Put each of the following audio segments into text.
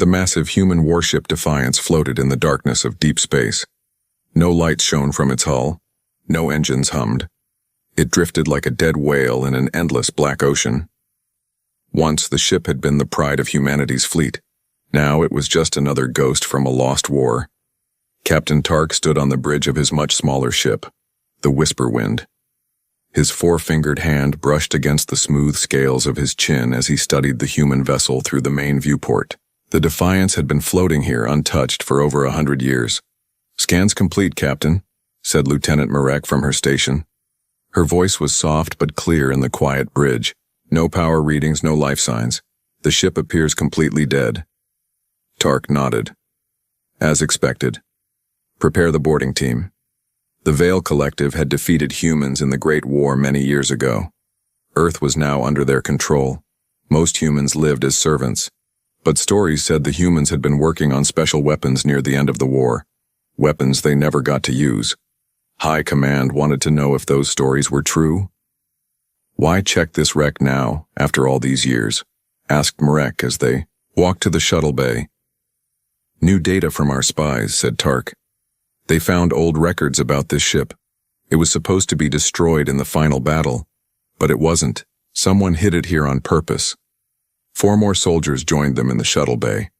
The massive human warship Defiance floated in the darkness of deep space. No lights shone from its hull. No engines hummed. It drifted like a dead whale in an endless black ocean. Once the ship had been the pride of humanity's fleet. Now it was just another ghost from a lost war. Captain Tark stood on the bridge of his much smaller ship, the Whisperwind. His four-fingered hand brushed against the smooth scales of his chin as he studied the human vessel through the main viewport. The Defiance had been floating here untouched for over 100 years. "Scans complete, Captain," said Lieutenant Marek from her station. Her voice was soft but clear in the quiet bridge. "No power readings, no life signs. The ship appears completely dead." Tark nodded. "As expected. Prepare the boarding team." The Veil Collective had defeated humans in the Great War many years ago. Earth was now under their control. Most humans lived as servants. But stories said the humans had been working on special weapons near the end of the war. Weapons they never got to use. High Command wanted to know if those stories were true. "Why check this wreck now, after all these years?" asked Marek as they walked to the shuttle bay. "New data from our spies," said Tark. "They found old records about this ship. It was supposed to be destroyed in the final battle, but it wasn't. Someone hid it here on purpose." 4 more soldiers joined them in the shuttle bay.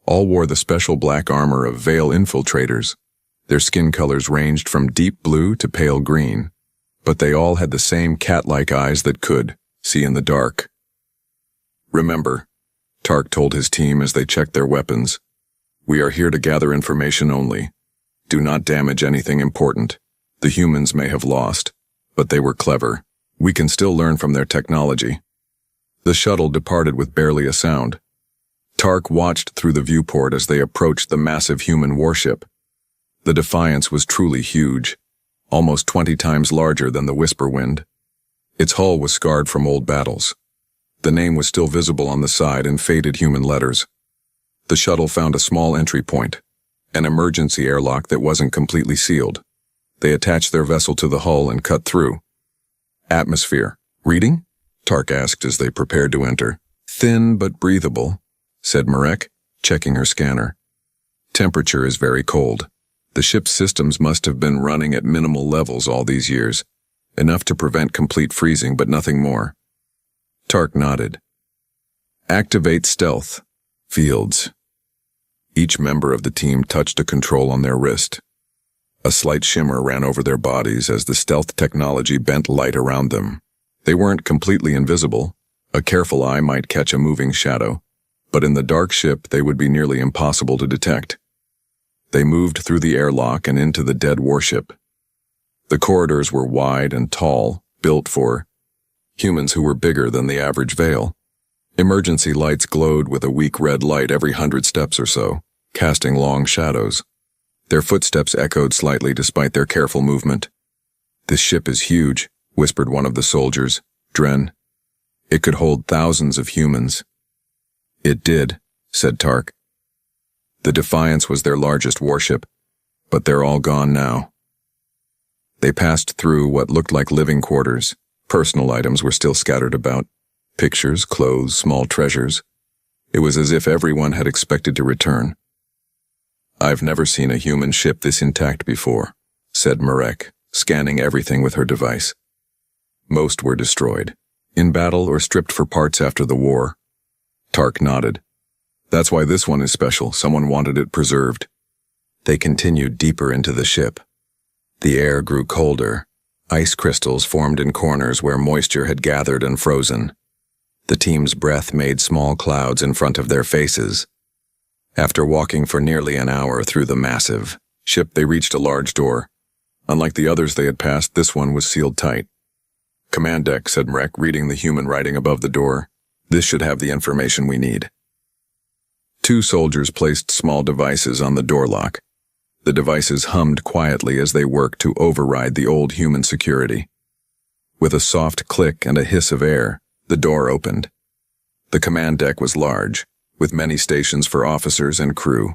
All wore the special black armor of Veil infiltrators. Their skin colors ranged from deep blue to pale green, but they all had the same cat-like eyes that could see in the dark. "Remember," Tark told his team as they checked their weapons, "we are here to gather information only. Do not damage anything important. The humans may have lost, but they were clever. We can still learn from their technology." The shuttle departed with barely a sound. Tark watched through the viewport as they approached the massive human warship. The Defiance was truly huge, almost 20 times larger than the Whisperwind. Its hull was scarred from old battles. The name was still visible on the side in faded human letters. The shuttle found a small entry point, an emergency airlock that wasn't completely sealed. They attached their vessel to the hull and cut through. "Atmosphere. Reading?" Tark asked as they prepared to enter. "Thin but breathable," said Marek, checking her scanner. "Temperature is very cold. The ship's systems must have been running at minimal levels all these years, enough to prevent complete freezing but nothing more." Tark nodded. "Activate stealth. Fields." Each member of the team touched a control on their wrist. A slight shimmer ran over their bodies as the stealth technology bent light around them. They weren't completely invisible. A careful eye might catch a moving shadow, but in the dark ship they would be nearly impossible to detect. They moved through the airlock and into the dead warship. The corridors were wide and tall, built for humans who were bigger than the average Veil. Emergency lights glowed with a weak red light every 100 steps or so, casting long shadows. Their footsteps echoed slightly despite their careful movement. "This ship is huge," whispered one of the soldiers, Dren. "It could hold thousands of humans." "It did," said Tark. The Defiance was their largest warship, but they're all gone now. They passed through what looked like living quarters. Personal items were still scattered about. Pictures, clothes, small treasures. It was as if everyone had expected to return. "I've never seen a human ship this intact before," said Marek, scanning everything with her device. "Most were destroyed, in battle or stripped for parts after the war." Tark nodded. "That's why this one is special. Someone wanted it preserved." They continued deeper into the ship. The air grew colder. Ice crystals formed in corners where moisture had gathered and frozen. The team's breath made small clouds in front of their faces. After walking for nearly an hour through the massive ship, they reached a large door. Unlike the others they had passed, this one was sealed tight. "Command deck," said Marek, reading the human writing above the door. "This should have the information we need." 2 soldiers placed small devices on the door lock. The devices hummed quietly as they worked to override the old human security. With a soft click and a hiss of air, the door opened. The command deck was large, with many stations for officers and crew.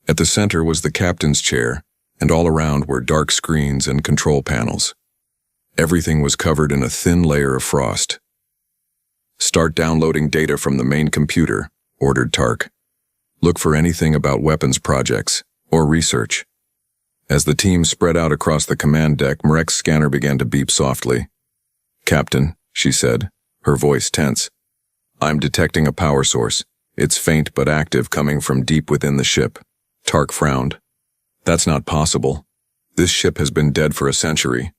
At the center was the captain's chair, and all around were dark screens and control panels. Everything was covered in a thin layer of frost. "Start downloading data from the main computer," ordered Tark. Look for anything about weapons projects or research. As the team spread out across the command deck, Marek's scanner began to beep softly. "Captain," she said, her voice tense. "I'm detecting a power source. It's faint but active, coming from deep within the ship." Tark frowned. "That's not possible. This ship has been dead for a century."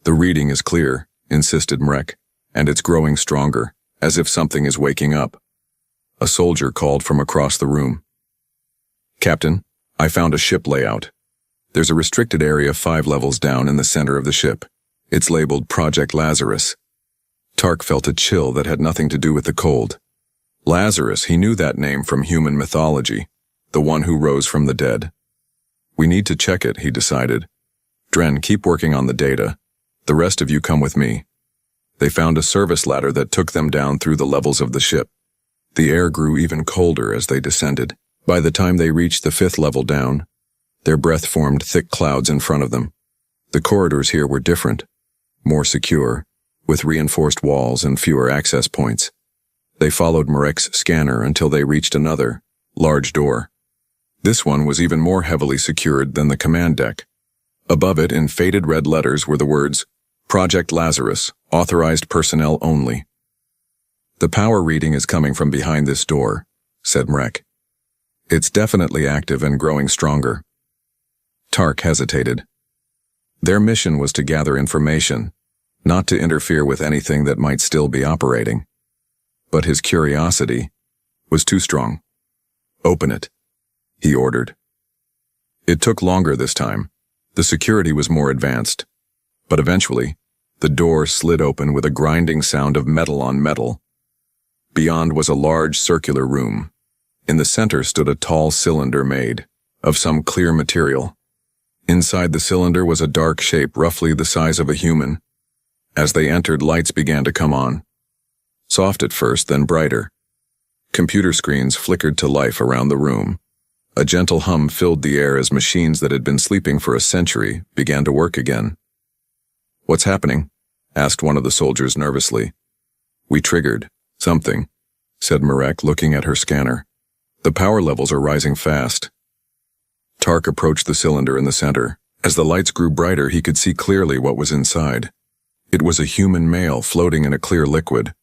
"The reading is clear," insisted Marek, "and it's growing stronger, as if something is waking up." A soldier called from across the room. "Captain, I found a ship layout. There's a restricted area 5 levels down in the center of the ship. It's labeled Project Lazarus." Tark felt a chill that had nothing to do with the cold. Lazarus, he knew that name from human mythology, the one who rose from the dead. "We need to check it," he decided. "Dren, keep working on the data. The rest of you come with me." They found a service ladder that took them down through the levels of the ship. The air grew even colder as they descended. By the time they reached the 5th level down, their breath formed thick clouds in front of them. The corridors here were different, more secure, with reinforced walls and fewer access points. They followed Marek's scanner until they reached another, large door. This one was even more heavily secured than the command deck. Above it, in faded red letters, were the words, "Project Lazarus, authorized personnel only." "The power reading is coming from behind this door," said Marek. "It's definitely active and growing stronger." Tark hesitated. Their mission was to gather information, not to interfere with anything that might still be operating. But his curiosity was too strong. "Open it," he ordered. It took longer this time. The security was more advanced. But eventually, the door slid open with a grinding sound of metal on metal. Beyond was a large circular room. In the center stood a tall cylinder made of some clear material. Inside the cylinder was a dark shape roughly the size of a human. As they entered, lights began to come on. Soft at first, then brighter. Computer screens flickered to life around the room. A gentle hum filled the air as machines that had been sleeping for a century began to work again. "What's happening?" asked one of the soldiers nervously. "We triggered something," said Marek, looking at her scanner. "The power levels are rising fast." Tark approached the cylinder in the center. As the lights grew brighter, he could see clearly what was inside. It was a human male floating in a clear liquid.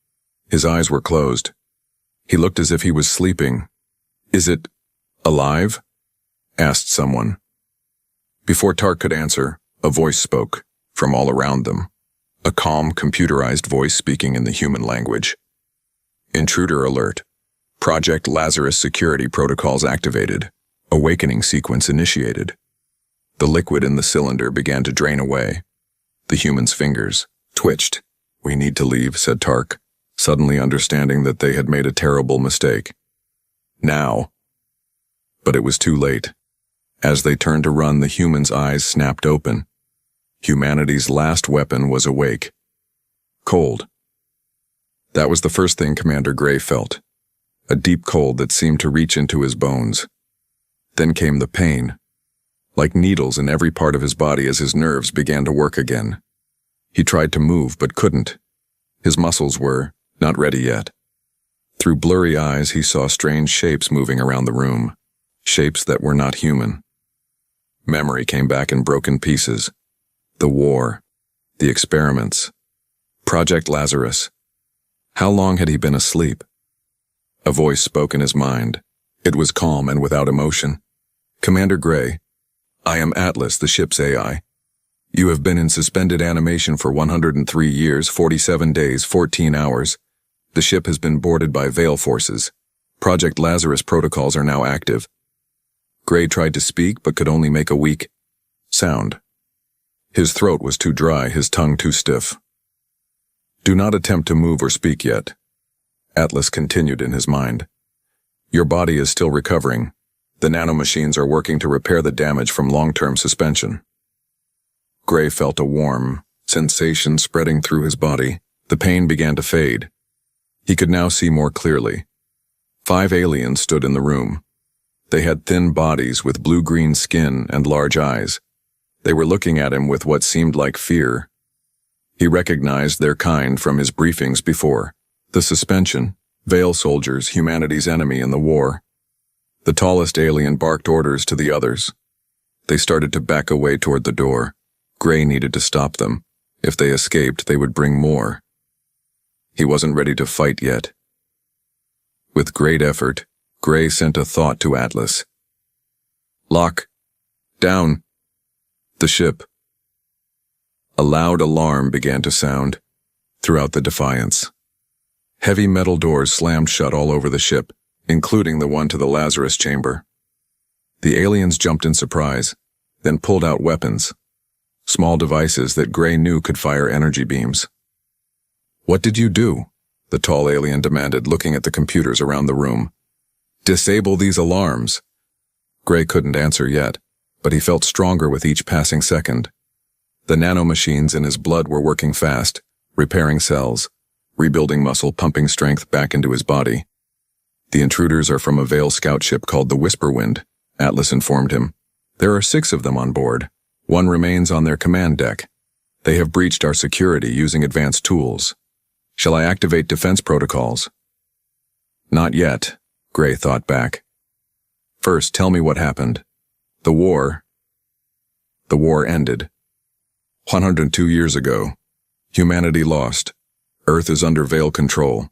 His eyes were closed. He looked as if he was sleeping. "Is it alive?" asked someone. Before Tark could answer, a voice spoke from all around them. A calm, computerized voice speaking in the human language. "Intruder alert. Project Lazarus security protocols activated. Awakening sequence initiated." The liquid in the cylinder began to drain away. The human's fingers twitched. "We need to leave," said Tark, suddenly understanding that they had made a terrible mistake. "Now." But it was too late. As they turned to run, the human's eyes snapped open. Humanity's last weapon was awake. Cold. That was the first thing Commander Gray felt. A deep cold that seemed to reach into his bones. Then came the pain, like needles in every part of his body as his nerves began to work again. He tried to move but couldn't. His muscles were not ready yet. Through blurry eyes, he saw strange shapes moving around the room, shapes that were not human. Memory came back in broken pieces. The war, the experiments, Project Lazarus. How long had he been asleep? A voice spoke in his mind. It was calm and without emotion. "Commander Gray, I am Atlas, the ship's AI. You have been in suspended animation for 103 years, 47 days, 14 hours. The ship has been boarded by Veil forces. Project Lazarus protocols are now active." Gray tried to speak but could only make a weak sound. His throat was too dry, his tongue too stiff. "Do not attempt to move or speak yet," Atlas continued in his mind. "Your body is still recovering. The nanomachines are working to repair the damage from long-term suspension." Gray felt a warm sensation spreading through his body. The pain began to fade. He could now see more clearly. 5 aliens stood in the room. They had thin bodies with blue-green skin and large eyes. They were looking at him with what seemed like fear. He recognized their kind from his briefings before. The suspension, Veil soldiers, humanity's enemy in the war. The tallest alien barked orders to the others. They started to back away toward the door. Gray needed to stop them. If they escaped, they would bring more. He wasn't ready to fight yet. With great effort, Gray sent a thought to Atlas. Lock. Down. The ship. A loud alarm began to sound throughout the Defiance. Heavy metal doors slammed shut all over the ship, including the one to the Lazarus chamber. The aliens jumped in surprise, then pulled out weapons, small devices that Gray knew could fire energy beams. What did you do? The tall alien demanded, looking at the computers around the room. Disable these alarms. Gray couldn't answer yet, but he felt stronger with each passing second. The nanomachines in his blood were working fast, repairing cells, rebuilding muscle, pumping strength back into his body. The intruders are from a Veil scout ship called the Whisperwind, Atlas informed him. There are 6 of them on board. 1 remains on their command deck. They have breached our security using advanced tools. Shall I activate defense protocols? Not yet, Gray thought back. First, tell me what happened. The war ended. 102 years ago. Humanity lost. Earth is under Veil control.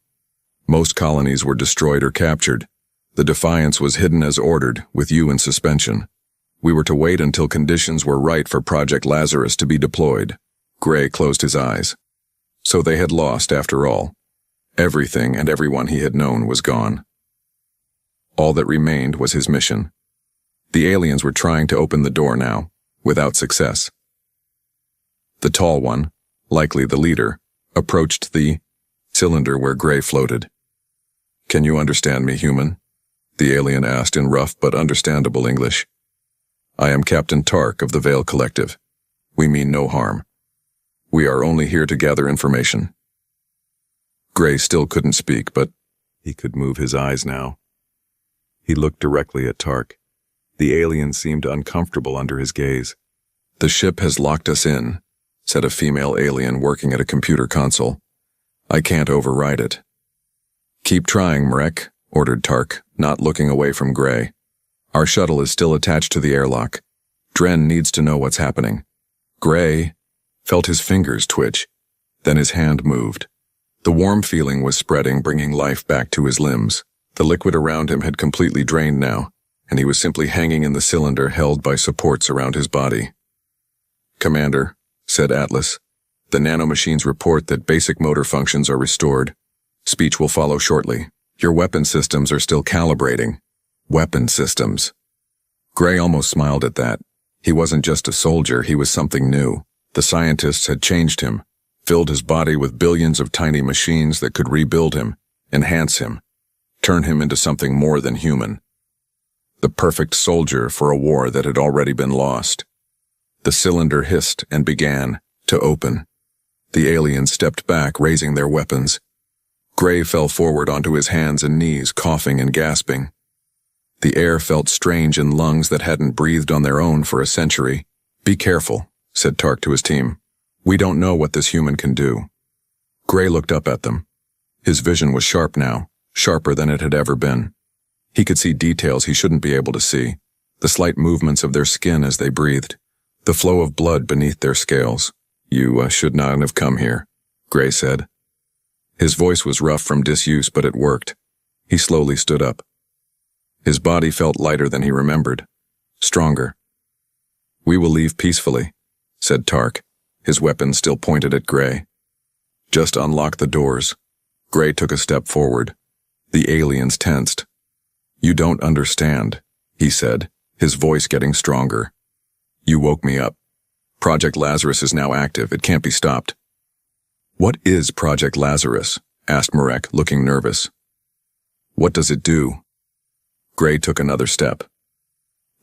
Most colonies were destroyed or captured. The Defiance was hidden as ordered, with you in suspension. We were to wait until conditions were right for Project Lazarus to be deployed. Gray closed his eyes. So they had lost after all. Everything and everyone he had known was gone. All that remained was his mission. The aliens were trying to open the door now, without success. The tall one, likely the leader, approached the cylinder where Gray floated. Can you understand me, human? The alien asked in rough but understandable English. I am Captain Tark of the Veil Collective. We mean no harm. We are only here to gather information. Gray still couldn't speak, but he could move his eyes now. He looked directly at Tark. The alien seemed uncomfortable under his gaze. The ship has locked us in, said a female alien working at a computer console. I can't override it. Keep trying, Mrek, ordered Tark, not looking away from Gray. Our shuttle is still attached to the airlock. Dren needs to know what's happening. Gray felt his fingers twitch. Then his hand moved. The warm feeling was spreading, bringing life back to his limbs. The liquid around him had completely drained now, and he was simply hanging in the cylinder held by supports around his body. Commander, said Atlas, the nanomachines report that basic motor functions are restored. Speech will follow shortly. Your weapon systems are still calibrating. Weapon systems. Gray almost smiled at that. He wasn't just a soldier, he was something new. The scientists had changed him, filled his body with billions of tiny machines that could rebuild him, enhance him, turn him into something more than human. The perfect soldier for a war that had already been lost. The cylinder hissed and began to open. The aliens stepped back, raising their weapons. Gray fell forward onto his hands and knees, coughing and gasping. The air felt strange in lungs that hadn't breathed on their own for a century. Be careful, said Tark to his team. We don't know what this human can do. Gray looked up at them. His vision was sharp now, sharper than it had ever been. He could see details he shouldn't be able to see, the slight movements of their skin as they breathed, the flow of blood beneath their scales. You should not have come here, Gray said. His voice was rough from disuse, but it worked. He slowly stood up. His body felt lighter than he remembered, stronger. We will leave peacefully, said Tark, his weapon still pointed at Gray. Just unlock the doors. Gray took a step forward. The aliens tensed. You don't understand, he said, his voice getting stronger. You woke me up. Project Lazarus is now active. It can't be stopped. What is Project Lazarus? Asked Mrek, looking nervous. What does it do? Gray took another step.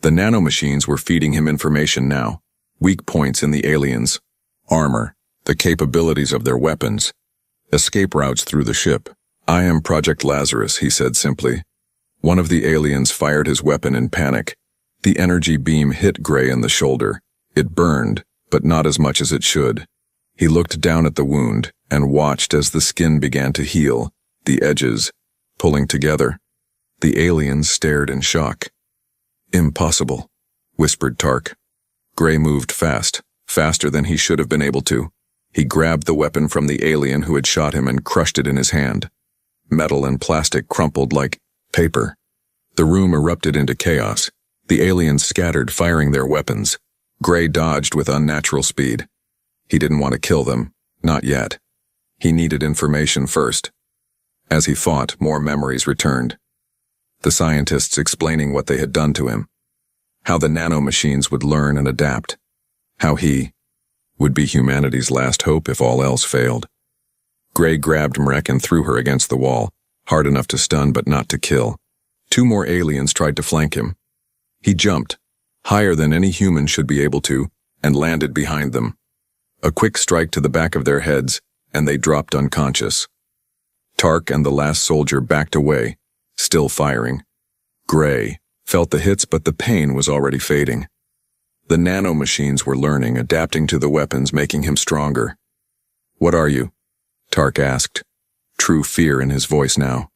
The nanomachines were feeding him information now. Weak points in the aliens, armor, the capabilities of their weapons, escape routes through the ship. I am Project Lazarus, he said simply. One of the aliens fired his weapon in panic. The energy beam hit Gray in the shoulder. It burned, but not as much as it should. He looked down at the wound and watched as the skin began to heal, the edges pulling together. The aliens stared in shock. "Impossible," whispered Tark. Gray moved fast, faster than he should have been able to. He grabbed the weapon from the alien who had shot him and crushed it in his hand. Metal and plastic crumpled like paper. The room erupted into chaos. The aliens scattered, firing their weapons. Gray dodged with unnatural speed. He didn't want to kill them, not yet. He needed information first. As he fought, more memories returned. The scientists explaining what they had done to him. How the nanomachines would learn and adapt. How he would be humanity's last hope if all else failed. Gray grabbed Mrek and threw her against the wall, hard enough to stun but not to kill. 2 more aliens tried to flank him. He jumped, higher than any human should be able to, and landed behind them. A quick strike to the back of their heads, and they dropped unconscious. Tark and the last soldier backed away, still firing. Gray felt the hits, but the pain was already fading. The nanomachines were learning, adapting to the weapons, making him stronger. "What are you?" Tark asked, true fear in his voice now.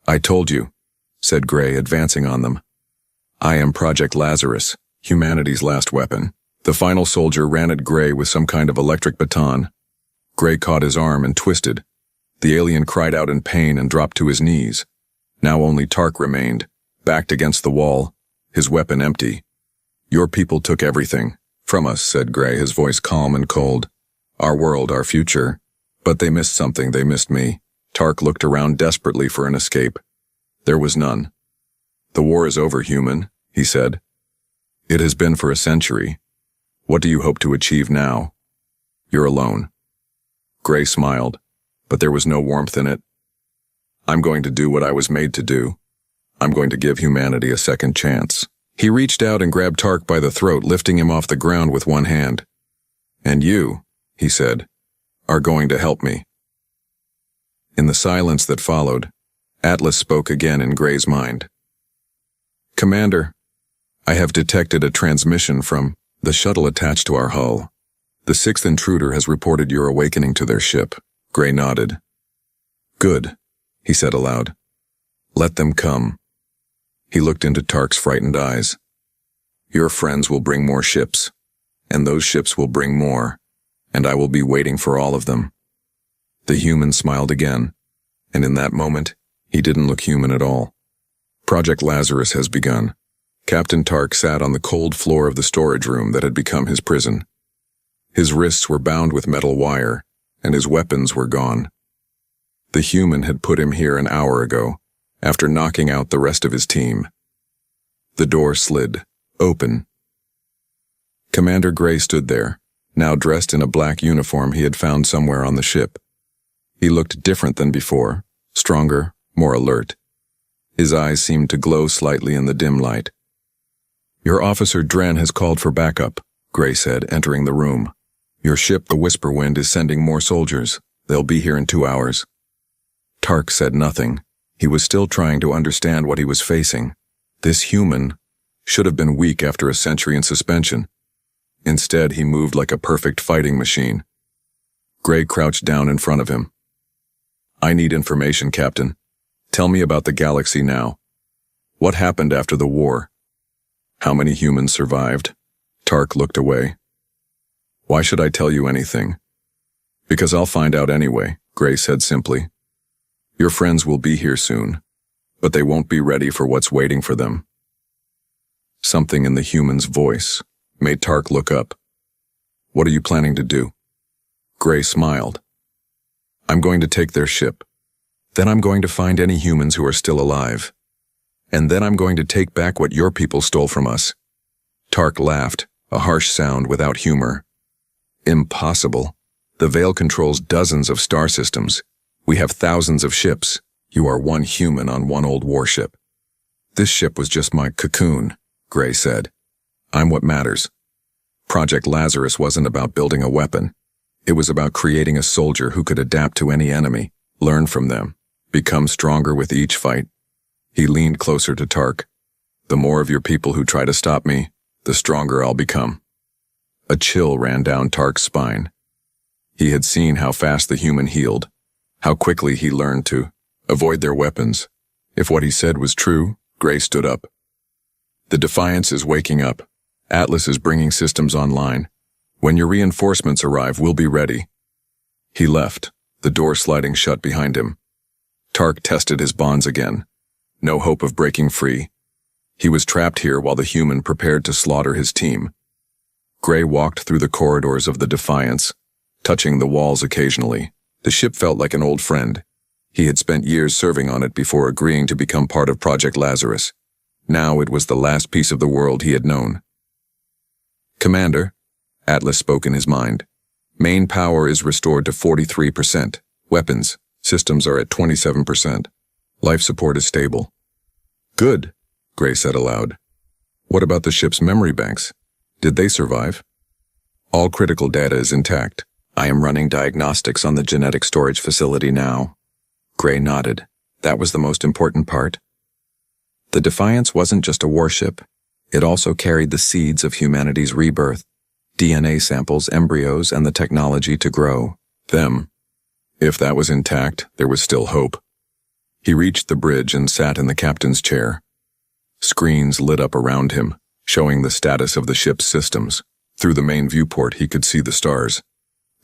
"I told you," said Gray, advancing on them. "I am Project Lazarus, humanity's last weapon." The final soldier ran at Gray with some kind of electric baton. Gray caught his arm and twisted. The alien cried out in pain and dropped to his knees. Now only Tark remained, backed against the wall, his weapon empty. "Your people took everything from us," said Gray, his voice calm and cold. "Our world, our future. But they missed something, they missed me." Tark looked around desperately for an escape. There was none. "The war is over, human," he said. "It has been for a century. What do you hope to achieve now? You're alone." Gray smiled, but there was no warmth in it. "I'm going to do what I was made to do. I'm going to give humanity a second chance." He reached out and grabbed Tark by the throat, lifting him off the ground with one hand. "And you," he said, "are going to help me." In the silence that followed, Atlas spoke again in Gray's mind. "Commander, I have detected a transmission from the shuttle attached to our hull. The 6th intruder has reported your awakening to their ship." Gray nodded. "Good," he said aloud. "Let them come." He looked into Tark's frightened eyes. "Your friends will bring more ships, and those ships will bring more, and I will be waiting for all of them." The human smiled again, and in that moment, he didn't look human at all. Project Lazarus has begun. Captain Tark sat on the cold floor of the storage room that had become his prison. His wrists were bound with metal wire, and his weapons were gone. The human had put him here an hour ago, after knocking out the rest of his team. The door slid open. Commander Gray stood there, now dressed in a black uniform he had found somewhere on the ship. He looked different than before, stronger, more alert. His eyes seemed to glow slightly in the dim light. "Your officer Dren has called for backup," Gray said, entering the room. "Your ship, the Whisper Wind, is sending more soldiers. They'll be here in 2 hours." Tark said nothing. He was still trying to understand what he was facing. This human should have been weak after a century in suspension. Instead, he moved like a perfect fighting machine. Gray crouched down in front of him. "I need information, Captain. Tell me about the galaxy now. What happened after the war? How many humans survived?" Tark looked away. "Why should I tell you anything?" "Because I'll find out anyway," Gray said simply. "Your friends will be here soon, but they won't be ready for what's waiting for them." Something in the human's voice made Tark look up. "What are you planning to do?" Gray smiled. "I'm going to take their ship. Then I'm going to find any humans who are still alive. And then I'm going to take back what your people stole from us." Tark laughed, a harsh sound without humor. "Impossible. The Veil controls dozens of star systems. We have thousands of ships. You are one human on one old warship." "This ship was just my cocoon," Gray said. "I'm what matters." Project Lazarus wasn't about building a weapon. It was about creating a soldier who could adapt to any enemy, learn from them, become stronger with each fight. He leaned closer to Tark. "The more of your people who try to stop me, the stronger I'll become." A chill ran down Tark's spine. He had seen how fast the human healed, how quickly he learned to avoid their weapons, If what he said was true, Gray stood up. The Defiance is waking up. Atlas is bringing systems online. When your reinforcements arrive, we'll be ready. He left, the door sliding shut behind him. Tark tested his bonds again. No hope of breaking free. He was trapped here while the human prepared to slaughter his team. Gray walked through the corridors of the Defiance, touching the walls occasionally. The ship felt like an old friend. He had spent years serving on it before agreeing to become part of Project Lazarus. Now it was the last piece of the world he had known. "Commander," Atlas spoke in his mind. "Main power is restored to 43%. Weapons, systems are at 27%. Life support is stable." "Good," Gray said aloud. "What about the ship's memory banks? Did they survive?" "All critical data is intact. I am running diagnostics on the genetic storage facility now." Gray nodded. That was the most important part. The Defiance wasn't just a warship. It also carried the seeds of humanity's rebirth, DNA samples, embryos, and the technology to grow them. If that was intact, there was still hope. He reached the bridge and sat in the captain's chair. Screens lit up around him, showing the status of the ship's systems. Through the main viewport, he could see the stars.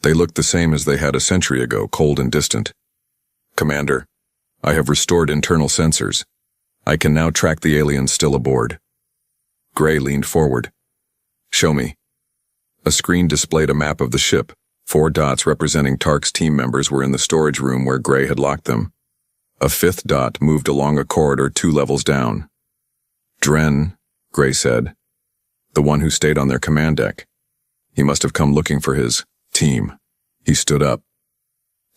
They looked the same as they had a century ago, cold and distant. "Commander, I have restored internal sensors. I can now track the aliens still aboard." Gray leaned forward. "Show me." A screen displayed a map of the ship. 4 dots representing Tark's team members were in the storage room where Gray had locked them. A 5th dot moved along a corridor 2 levels down. "Dren," Gray said. "The one who stayed on their command deck. He must have come looking for his team." He stood up.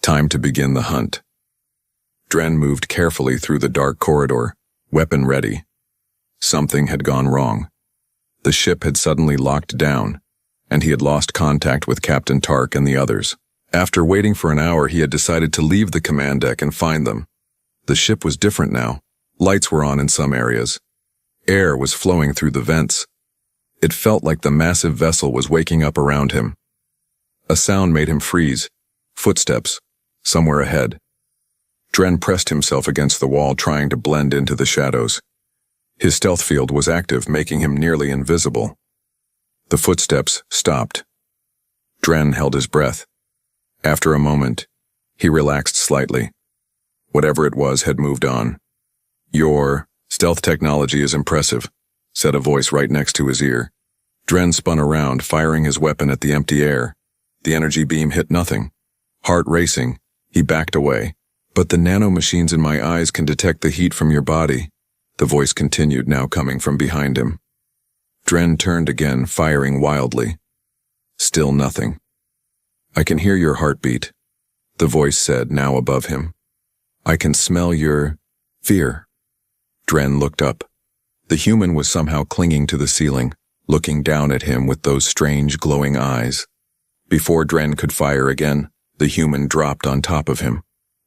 Time to begin the hunt. Dren moved carefully through the dark corridor, weapon ready. Something had gone wrong. The ship had suddenly locked down, and he had lost contact with Captain Tark and the others. After waiting for an hour, he had decided to leave the command deck and find them. The ship was different now. Lights were on in some areas. Air was flowing through the vents. It felt like the massive vessel was waking up around him. A sound made him freeze. Footsteps, somewhere ahead. Dren pressed himself against the wall, trying to blend into the shadows. His stealth field was active, making him nearly invisible. The footsteps stopped. Dren held his breath. After a moment, he relaxed slightly. Whatever it was had moved on. "Your stealth technology is impressive," said a voice right next to his ear. Dren spun around, firing his weapon at the empty air. The energy beam hit nothing. Heart racing, he backed away. "But the nanomachines in my eyes can detect the heat from your body," the voice continued, now coming from behind him. Dren turned again, firing wildly. Still nothing. "I can hear your heartbeat," the voice said, now above him. "I can smell your fear." Dren looked up. The human was somehow clinging to the ceiling, looking down at him with those strange glowing eyes. Before Dren could fire again, the human dropped on top of him.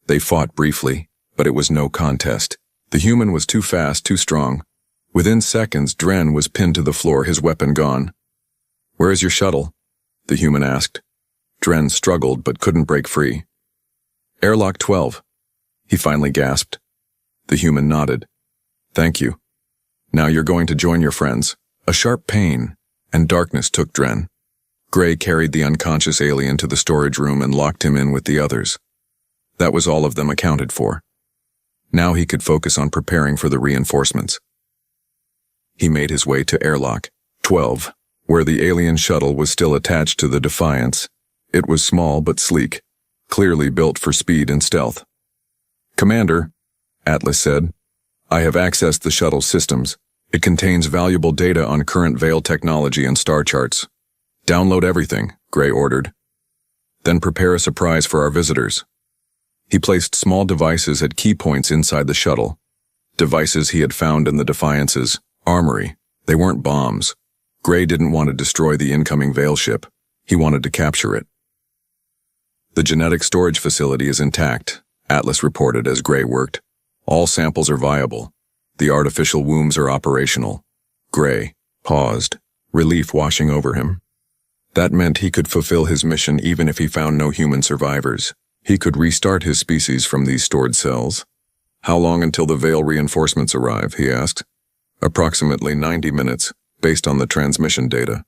They fought briefly, but it was no contest. The human was too fast, too strong. Within seconds, Dren was pinned to the floor, his weapon gone. "Where is your shuttle?" the human asked. Dren struggled but couldn't break free. "Airlock 12, he finally gasped. The human nodded. "Thank you. Now you're going to join your friends." A sharp pain and darkness took Dren. Gray carried the unconscious alien to the storage room and locked him in with the others. That was all of them accounted for. Now he could focus on preparing for the reinforcements. He made his way to Airlock 12, where the alien shuttle was still attached to the Defiance. It was small but sleek, clearly built for speed and stealth. "Commander," Atlas said, "I have accessed the shuttle's systems. It contains valuable data on current Veil technology and star charts." "Download everything," Gray ordered. "Then prepare a surprise for our visitors." He placed small devices at key points inside the shuttle. Devices he had found in the Defiance's armory. They weren't bombs. Gray didn't want to destroy the incoming Veil ship. He wanted to capture it. "The genetic storage facility is intact," Atlas reported as Gray worked. "All samples are viable. The artificial wombs are operational." Gray paused, relief washing over him. That meant he could fulfill his mission even if he found no human survivors. He could restart his species from these stored cells. How long until the Veil reinforcements arrive, he asked. Approximately 90 minutes, based on the transmission data.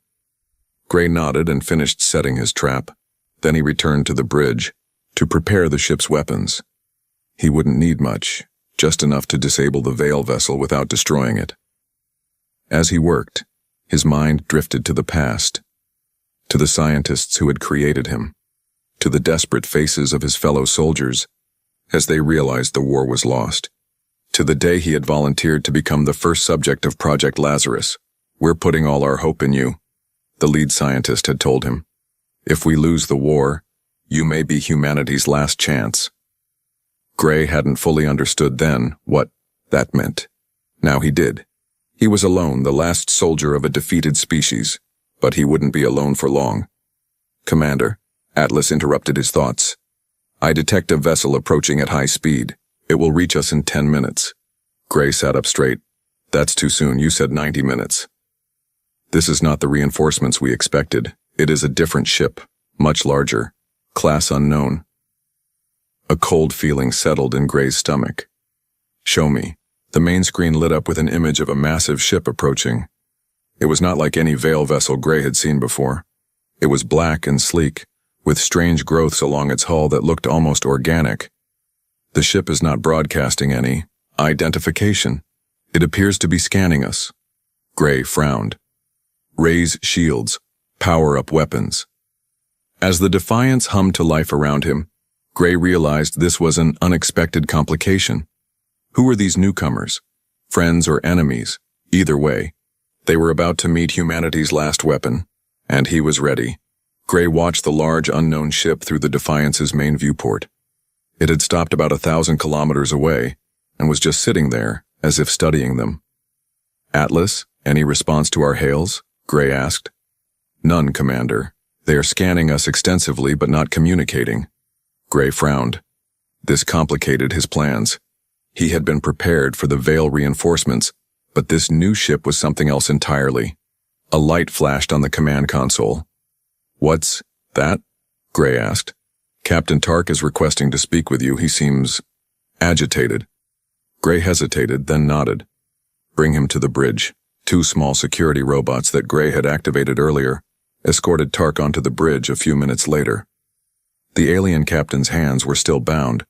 Gray nodded and finished setting his trap. Then he returned to the bridge to prepare the ship's weapons. He wouldn't need much, just enough to disable the Veil vessel without destroying it. As he worked, his mind drifted to the past, to the scientists who had created him, to the desperate faces of his fellow soldiers as they realized the war was lost, to the day he had volunteered to become the first subject of Project Lazarus. "We're putting all our hope in you," the lead scientist had told him. "If we lose the war, you may be humanity's last chance." Gray hadn't fully understood then what that meant. Now he did. He was alone, the last soldier of a defeated species, but he wouldn't be alone for long. "Commander," Atlas interrupted his thoughts. "I detect a vessel approaching at high speed. It will reach us in 10 minutes. Gray sat up straight. "That's too soon. You said 90 minutes. This is not the reinforcements we expected. It is a different ship, much larger, class unknown." A cold feeling settled in Gray's stomach. "Show me." The main screen lit up with an image of a massive ship approaching. It was not like any Veil vessel Gray had seen before. It was black and sleek, with strange growths along its hull that looked almost organic. "The ship is not broadcasting any identification. It appears to be scanning us." Gray frowned. "Raise shields. Power up weapons." As the Defiance hummed to life around him, Gray realized this was an unexpected complication. Who were these newcomers? Friends or enemies? Either way, they were about to meet humanity's last weapon, and he was ready. Gray watched the large unknown ship through the Defiance's main viewport. It had stopped about 1,000 kilometers away and was just sitting there, as if studying them. "Atlas, any response to our hails?" Gray asked. "None, Commander. They are scanning us extensively but not communicating." Gray frowned. This complicated his plans. He had been prepared for the Veil reinforcements, but this new ship was something else entirely. A light flashed on the command console. "What's that?" Gray asked. "Captain Tark is requesting to speak with you. He seems agitated." Gray hesitated, then nodded. "Bring him to the bridge." Two small security robots that Gray had activated earlier escorted Tark onto the bridge a few minutes later. The alien captain's hands were still bound,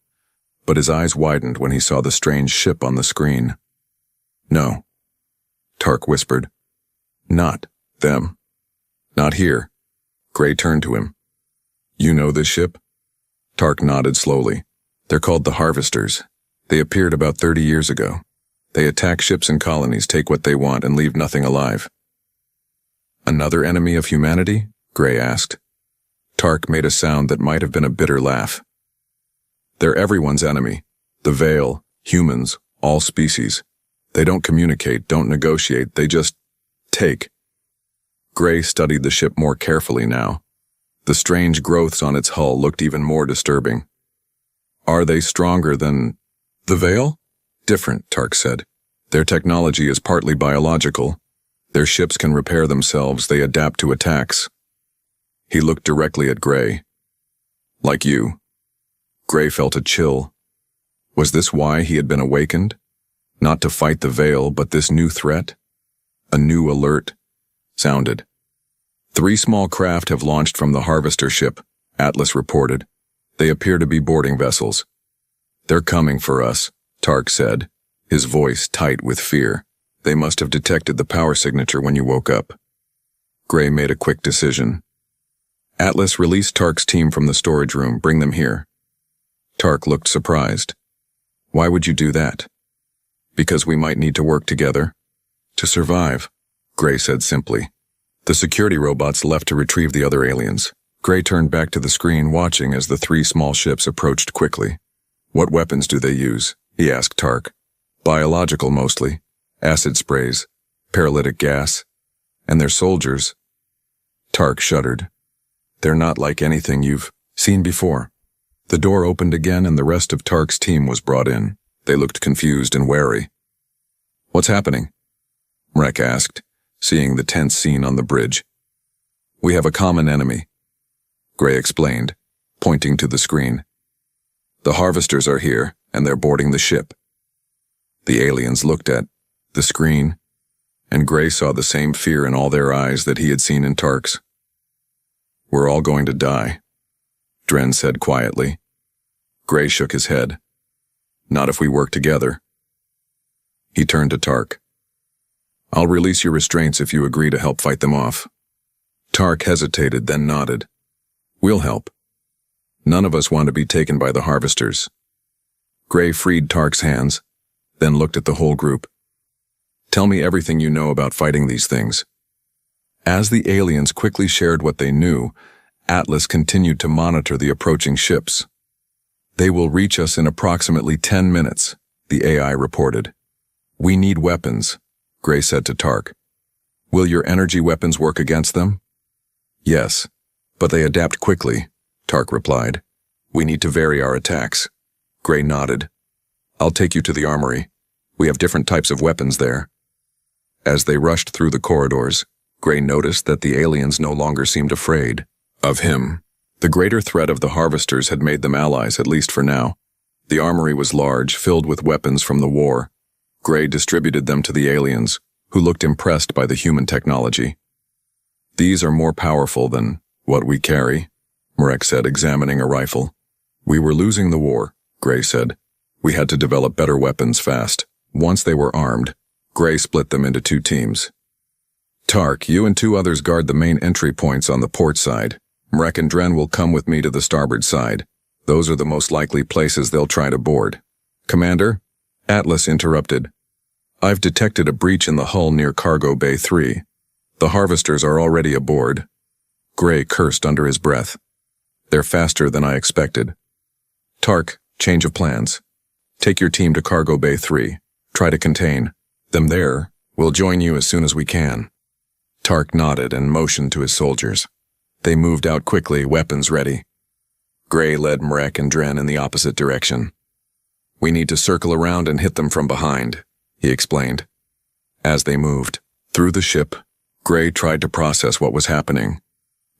but his eyes widened when he saw the strange ship on the screen. "No," Tark whispered. "Not them. Not here." Gray turned to him. "You know this ship?" Tark nodded slowly. "They're called the Harvesters. They appeared about 30 years ago. They attack ships and colonies, take what they want, and leave nothing alive." "Another enemy of humanity?" Gray asked. Tark made a sound that might have been a bitter laugh. "They're everyone's enemy. The Veil, humans, all species. They don't communicate, don't negotiate, they just take." Gray studied the ship more carefully now. The strange growths on its hull looked even more disturbing. "Are they stronger than the Veil?" "Different," Tark said. "Their technology is partly biological. Their ships can repair themselves, they adapt to attacks." He looked directly at Gray. "Like you." Gray felt a chill. Was this why he had been awakened? Not to fight the Veil, but this new threat? A new alert sounded. "3 small craft have launched from the Harvester ship," Atlas reported. "They appear to be boarding vessels." "They're coming for us," Tark said, his voice tight with fear. "They must have detected the power signature when you woke up." Gray made a quick decision. "Atlas, release Tark's team from the storage room. Bring them here." Tark looked surprised. "Why would you do that?" "Because we might need to work together." "To survive," Gray said simply. The security robots left to retrieve the other aliens. Gray turned back to the screen, watching as the 3 small ships approached quickly. "What weapons do they use?" he asked Tark. "Biological mostly. Acid sprays, paralytic gas. And their soldiers." Tark shuddered. "They're not like anything you've seen before." The door opened again and the rest of Tark's team was brought in. They looked confused and wary. "What's happening?" Mrek asked, seeing the tense scene on the bridge. "We have a common enemy," Gray explained, pointing to the screen. "The Harvesters are here, and they're boarding the ship. The aliens looked at the screen, and Gray saw the same fear in all their eyes that he had seen in Tark's. "We're all going to die," Dren said quietly. Gray shook his head. "Not if we work together." He turned to Tark. "I'll release your restraints if you agree to help fight them off." Tark hesitated, then nodded. "We'll help. None of us want to be taken by the harvesters." Gray freed Tark's hands, then looked at the whole group. "Tell me everything you know about fighting these things." As the aliens quickly shared what they knew, Atlas continued to monitor the approaching ships. "They will reach us in approximately 10 minutes, the AI reported. "We need weapons," Gray said to Tark. "Will your energy weapons work against them?" "Yes, but they adapt quickly," Tark replied. "We need to vary our attacks." Gray nodded. "I'll take you to the armory. We have different types of weapons there." As they rushed through the corridors, Gray noticed that the aliens no longer seemed afraid of him. The greater threat of the harvesters had made them allies, at least for now. The armory was large, filled with weapons from the war. Gray distributed them to the aliens, who looked impressed by the human technology. "These are more powerful than what we carry," Marek said, examining a rifle. "We were losing the war," Gray said. "We had to develop better weapons fast." Once they were armed, Gray split them into 2 teams. "Tark, you and 2 others guard the main entry points on the port side. Marek and Dren will come with me to the starboard side. Those are the most likely places they'll try to board." "Commander?" Atlas interrupted. "I've detected a breach in the hull near Cargo Bay 3. The harvesters are already aboard." Gray cursed under his breath. "They're faster than I expected." "Tark, change of plans. Take your team to Cargo Bay 3. Try to contain them there. We'll join you as soon as we can." Tark nodded and motioned to his soldiers. They moved out quickly, weapons ready. Gray led Marek and Dren in the opposite direction. "We need to circle around and hit them from behind," he explained. As they moved through the ship, Gray tried to process what was happening.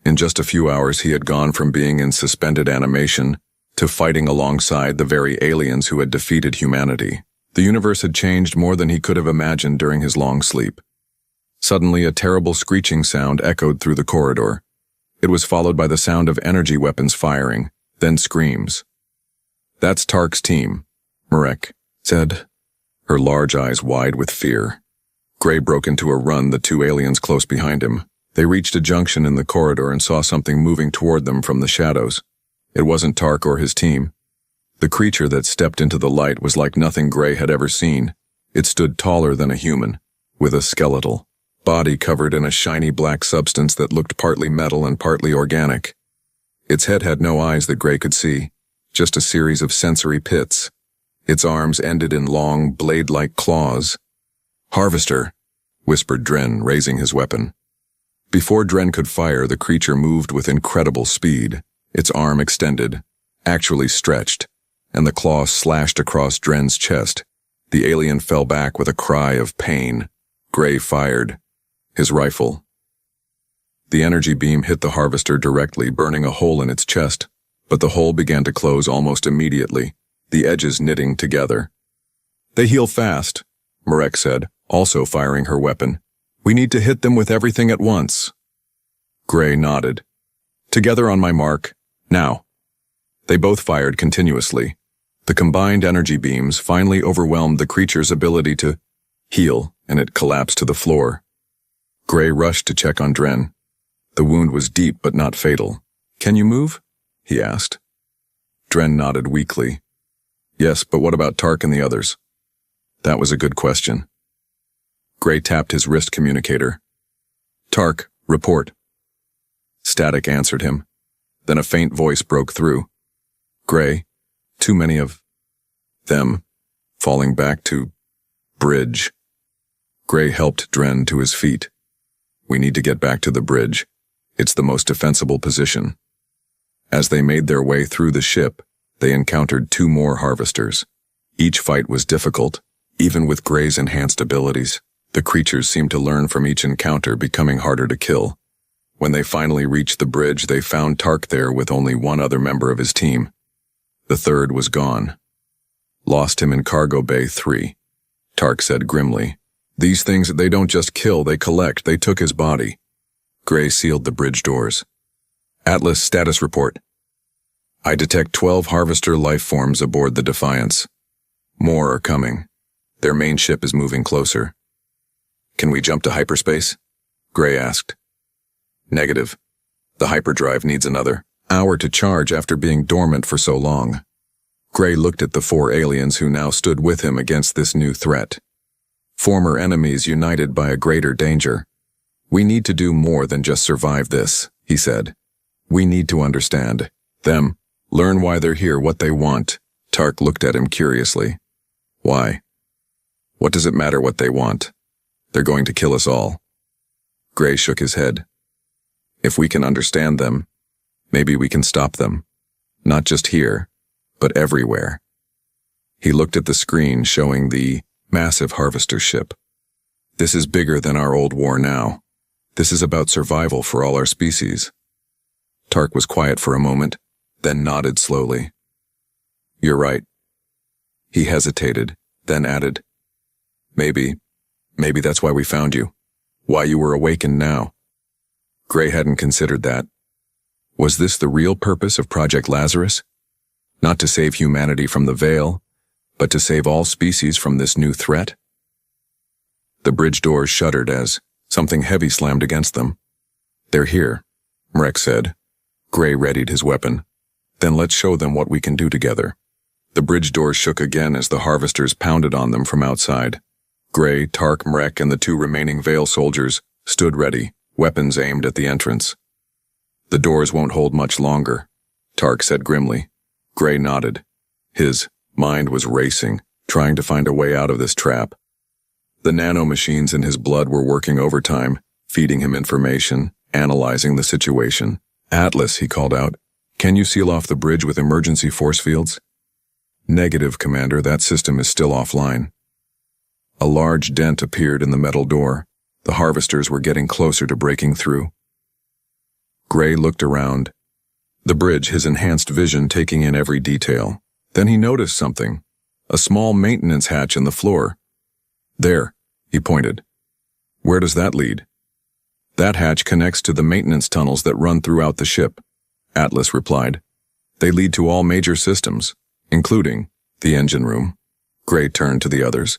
In just a few hours he had gone from being in suspended animation to fighting alongside the very aliens who had defeated humanity. The universe had changed more than he could have imagined during his long sleep. Suddenly a terrible screeching sound echoed through the corridor. It was followed by the sound of energy weapons firing, then screams. "That's Tark's team," Marek said, her large eyes wide with fear. Gray broke into a run, the 2 aliens close behind him. They reached a junction in the corridor and saw something moving toward them from the shadows. It wasn't Tark or his team. The creature that stepped into the light was like nothing Gray had ever seen. It stood taller than a human, with a skeletal body covered in a shiny black substance that looked partly metal and partly organic. Its head had no eyes that Gray could see, just a series of sensory pits. Its arms ended in long, blade-like claws. "Harvester," whispered Dren, raising his weapon. Before Dren could fire, the creature moved with incredible speed. Its arm extended, actually stretched, and the claw slashed across Dren's chest. The alien fell back with a cry of pain. Gray fired his rifle. The energy beam hit the harvester directly, burning a hole in its chest, but the hole began to close almost immediately, the edges knitting together. "They heal fast," Marek said, also firing her weapon. "We need to hit them with everything at once." Gray nodded. "Together on my mark, now." They both fired continuously. The combined energy beams finally overwhelmed the creature's ability to heal, and it collapsed to the floor. Gray rushed to check on Dren. The wound was deep but not fatal. "Can you move?" he asked. Dren nodded weakly. "Yes, but what about Tark and the others?" That was a good question. Gray tapped his wrist communicator. "Tark, report." Static answered him. Then a faint voice broke through. "Gray, too many of them, falling back to bridge." Gray helped Dren to his feet. "We need to get back to the bridge. It's the most defensible position." As they made their way through the ship, they encountered 2 more harvesters. Each fight was difficult, even with Gray's enhanced abilities. The creatures seemed to learn from each encounter, becoming harder to kill. When they finally reached the bridge, they found Tark there with only 1 other member of his team. The third was gone. "Lost him in Cargo Bay 3. Tark said grimly. These things, they don't just kill, they collect. They took his body. Gray sealed the bridge doors. Atlas, status report. I detect 12 harvester life forms aboard the Defiance. More are coming. Their main ship is moving closer. Can we jump to hyperspace? Gray asked. Negative. The hyperdrive needs another hour to charge after being dormant for so long. Gray looked at the 4 aliens who now stood with him against this new threat. Former enemies united by a greater danger. We need to do more than just survive this, he said. We need to understand them, learn why they're here, what they want. Tark looked at him curiously. Why? What does it matter what they want? They're going to kill us all. Gray shook his head. If we can understand them, maybe we can stop them. Not just here, but everywhere. He looked at the screen showing the massive harvester ship. This is bigger than our old war now. This is about survival for all our species. Tark was quiet for a moment, then nodded slowly. You're right. He hesitated, then added, Maybe that's why we found you. Why you were awakened now. Gray hadn't considered that. Was this the real purpose of Project Lazarus? Not to save humanity from the Veil, but to save all species from this new threat? The bridge doors shuddered as something heavy slammed against them. They're here, Mrek said. Gray readied his weapon. Then let's show them what we can do together. The bridge doors shook again as the harvesters pounded on them from outside. Gray, Tark, Mrek, and the 2 remaining Veil soldiers stood ready, weapons aimed at the entrance. The doors won't hold much longer, Tark said grimly. Gray nodded. His mind was racing, trying to find a way out of this trap. The nanomachines in his blood were working overtime, feeding him information, analyzing the situation. Atlas, he called out. Can you seal off the bridge with emergency force fields? Negative, Commander. That system is still offline. A large dent appeared in the metal door. The harvesters were getting closer to breaking through. Gray looked around. The bridge, his enhanced vision taking in every detail. Then he noticed something. A small maintenance hatch in the floor. There, he pointed. Where does that lead? That hatch connects to the maintenance tunnels that run throughout the ship, Atlas replied. They lead to all major systems, including the engine room. Gray turned to the others.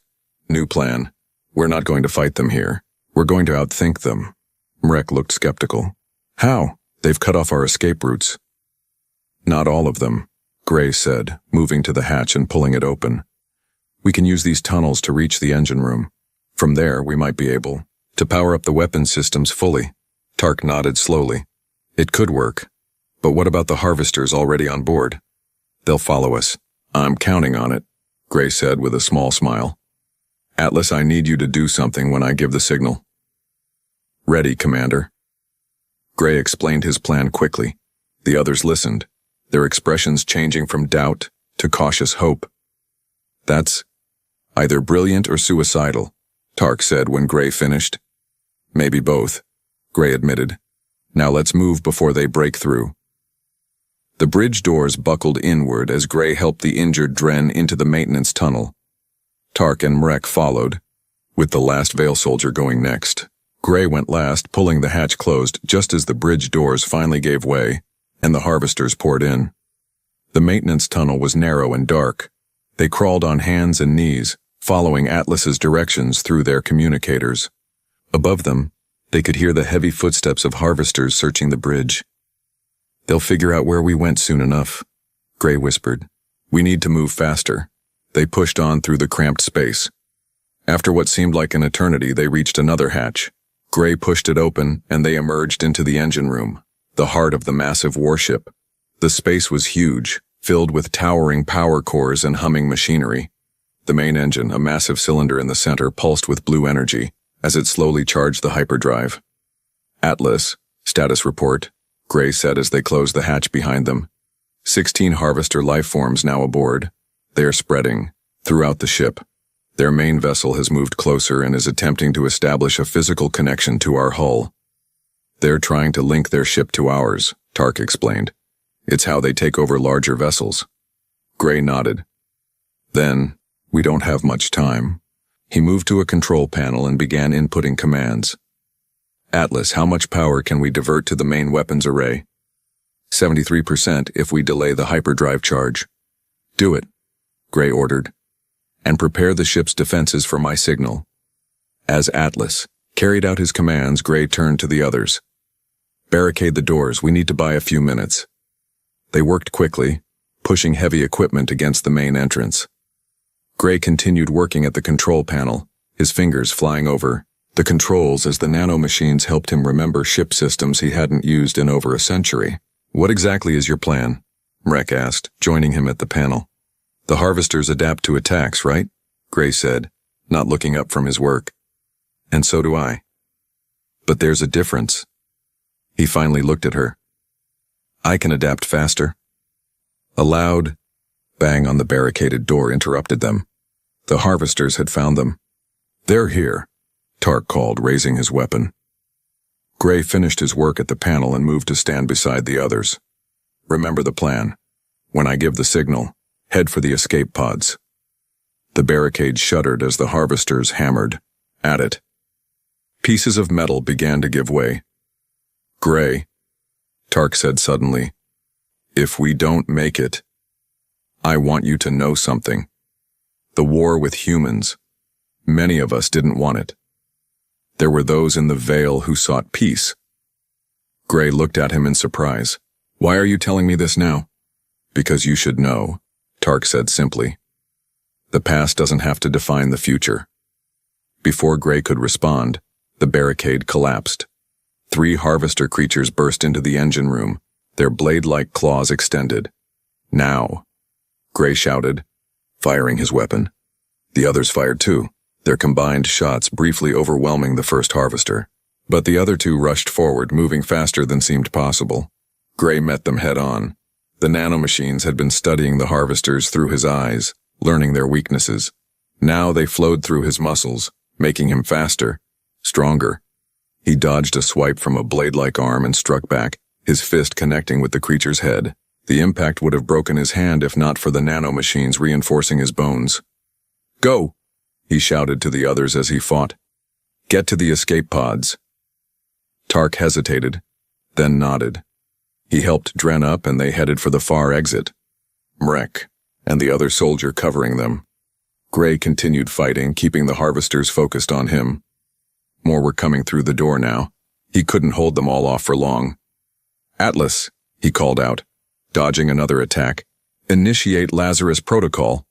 New plan. We're not going to fight them here. We're going to outthink them. Mrek looked skeptical. How? They've cut off our escape routes. Not all of them, Gray said, moving to the hatch and pulling it open. We can use these tunnels to reach the engine room. From there, we might be able to power up the weapon systems fully. Tark nodded slowly. It could work. But what about the harvesters already on board? They'll follow us. I'm counting on it, Gray said with a small smile. Atlas, I need you to do something when I give the signal. Ready, Commander. Gray explained his plan quickly. The others listened, their expressions changing from doubt to cautious hope. That's either brilliant or suicidal, Tark said when Gray finished. Maybe both, Gray admitted. Now let's move before they break through. The bridge doors buckled inward as Gray helped the injured Dren into the maintenance tunnel. Tark and Mrek followed, with the last Veil soldier going next. Gray went last, pulling the hatch closed just as the bridge doors finally gave way, and the harvesters poured in. The maintenance tunnel was narrow and dark. They crawled on hands and knees, following Atlas's directions through their communicators. Above them, they could hear the heavy footsteps of harvesters searching the bridge. They'll figure out where we went soon enough, Gray whispered. We need to move faster. They pushed on through the cramped space. After what seemed like an eternity, they reached another hatch. Gray pushed it open, and they emerged into the engine room, the heart of the massive warship. The space was huge, filled with towering power cores and humming machinery. The main engine, a massive cylinder in the center, pulsed with blue energy as it slowly charged the hyperdrive. Atlas, status report, Gray said as they closed the hatch behind them. 16 harvester life forms now aboard. They are spreading throughout the ship. Their main vessel has moved closer and is attempting to establish a physical connection to our hull. They're trying to link their ship to ours, Tark explained. It's how they take over larger vessels. Gray nodded. Then, we don't have much time. He moved to a control panel and began inputting commands. Atlas, how much power can we divert to the main weapons array? 73% if we delay the hyperdrive charge. Do it, Gray ordered. And prepare the ship's defenses for my signal. As Atlas carried out his commands, Gray turned to the others. Barricade the doors, we need to buy a few minutes. They worked quickly, pushing heavy equipment against the main entrance. Gray continued working at the control panel, his fingers flying over the controls as the nanomachines helped him remember ship systems he hadn't used in over a century. What exactly is your plan? Mrek asked, joining him at the panel. The harvesters adapt to attacks, right? Gray said, not looking up from his work. And so do I. But there's a difference. He finally looked at her. I can adapt faster. A loud bang on the barricaded door interrupted them. The harvesters had found them. They're here, Tark called, raising his weapon. Gray finished his work at the panel and moved to stand beside the others. Remember the plan. When I give the signal, head for the escape pods. The barricade shuddered as the harvesters hammered at it. Pieces of metal began to give way. Gray, Tark said suddenly, if we don't make it, I want you to know something. The war with humans. Many of us didn't want it. There were those in the Veil who sought peace. Gray looked at him in surprise. Why are you telling me this now? Because you should know, Tark said simply. The past doesn't have to define the future. Before Gray could respond, the barricade collapsed. 3 harvester creatures burst into the engine room, their blade-like claws extended. Now, Gray shouted, firing his weapon. The others fired too, their combined shots briefly overwhelming the first harvester. But the other 2 rushed forward, moving faster than seemed possible. Gray met them head-on. The nanomachines had been studying the harvesters through his eyes, learning their weaknesses. Now they flowed through his muscles, making him faster, stronger. He dodged a swipe from a blade-like arm and struck back, his fist connecting with the creature's head. The impact would have broken his hand if not for the nanomachines reinforcing his bones. Go! He shouted to the others as he fought. Get to the escape pods. Tark hesitated, then nodded. He helped Dren up and they headed for the far exit. Mrek and the other soldier covering them. Gray continued fighting, keeping the harvesters focused on him. More were coming through the door now. He couldn't hold them all off for long. Atlas, he called out, dodging another attack. Initiate Lazarus Protocol.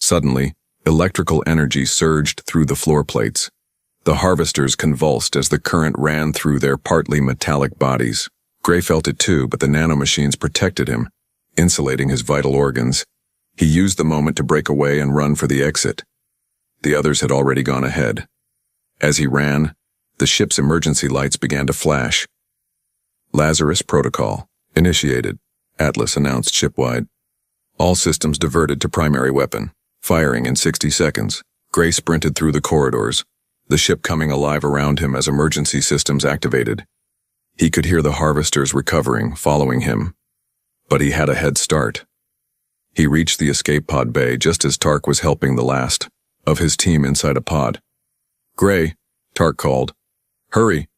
Suddenly, electrical energy surged through the floor plates. The harvesters convulsed as the current ran through their partly metallic bodies. Gray felt it too, but the nanomachines protected him, insulating his vital organs. He used the moment to break away and run for the exit. The others had already gone ahead. As he ran, the ship's emergency lights began to flash. Lazarus Protocol initiated, Atlas announced shipwide. All systems diverted to primary weapon, firing in 60 seconds. Gray sprinted through the corridors, the ship coming alive around him as emergency systems activated. He could hear the harvesters recovering, following him. But he had a head start. He reached the escape pod bay just as Tark was helping the last of his team inside a pod. Gray, Tark called. Hurry.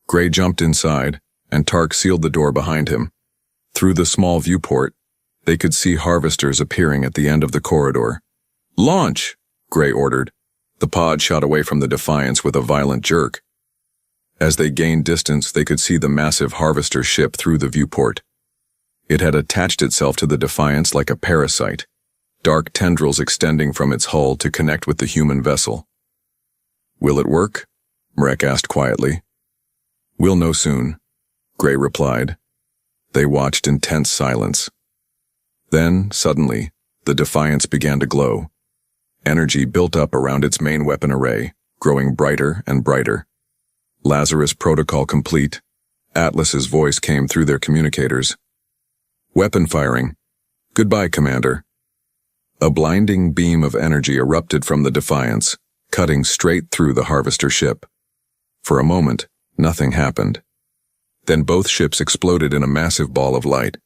Gray jumped inside, and Tark sealed the door behind him. Through the small viewport, they could see harvesters appearing at the end of the corridor. Launch, Gray ordered. The pod shot away from the Defiance with a violent jerk. As they gained distance, they could see the massive harvester ship through the viewport. It had attached itself to the Defiance like a parasite, dark tendrils extending from its hull to connect with the human vessel. Will it work? Mrek asked quietly. We'll know soon, Gray replied. They watched in tense silence. Then, suddenly, the Defiance began to glow. Energy built up around its main weapon array, growing brighter and brighter. Lazarus Protocol complete. Atlas's voice came through their communicators. Weapon firing. Goodbye, Commander. A blinding beam of energy erupted from the Defiance, cutting straight through the harvester ship. For a moment, nothing happened. Then both ships exploded in a massive ball of light.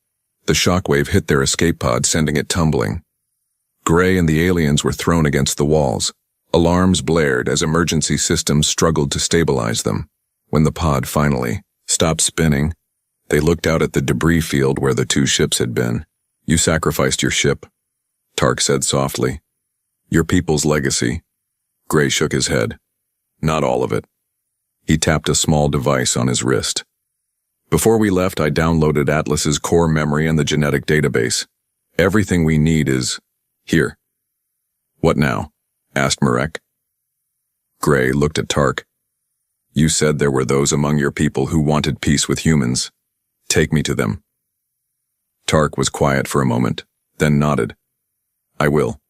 The shockwave hit their escape pod, sending it tumbling. Gray and the aliens were thrown against the walls, Alarms blared as emergency systems struggled to stabilize them. When the pod finally stopped spinning, they looked out at the debris field where the two ships had been. "You sacrificed your ship," Tark said softly. "Your people's legacy." Gray shook his head. "Not all of it." He tapped a small device on his wrist. "Before we left, I downloaded Atlas's core memory and the genetic database. Everything we need is here." "What now?" asked Marek. Gray looked at Tark. "You said there were those among your people who wanted peace with humans. Take me to them." Tark was quiet for a moment, then nodded. "I will.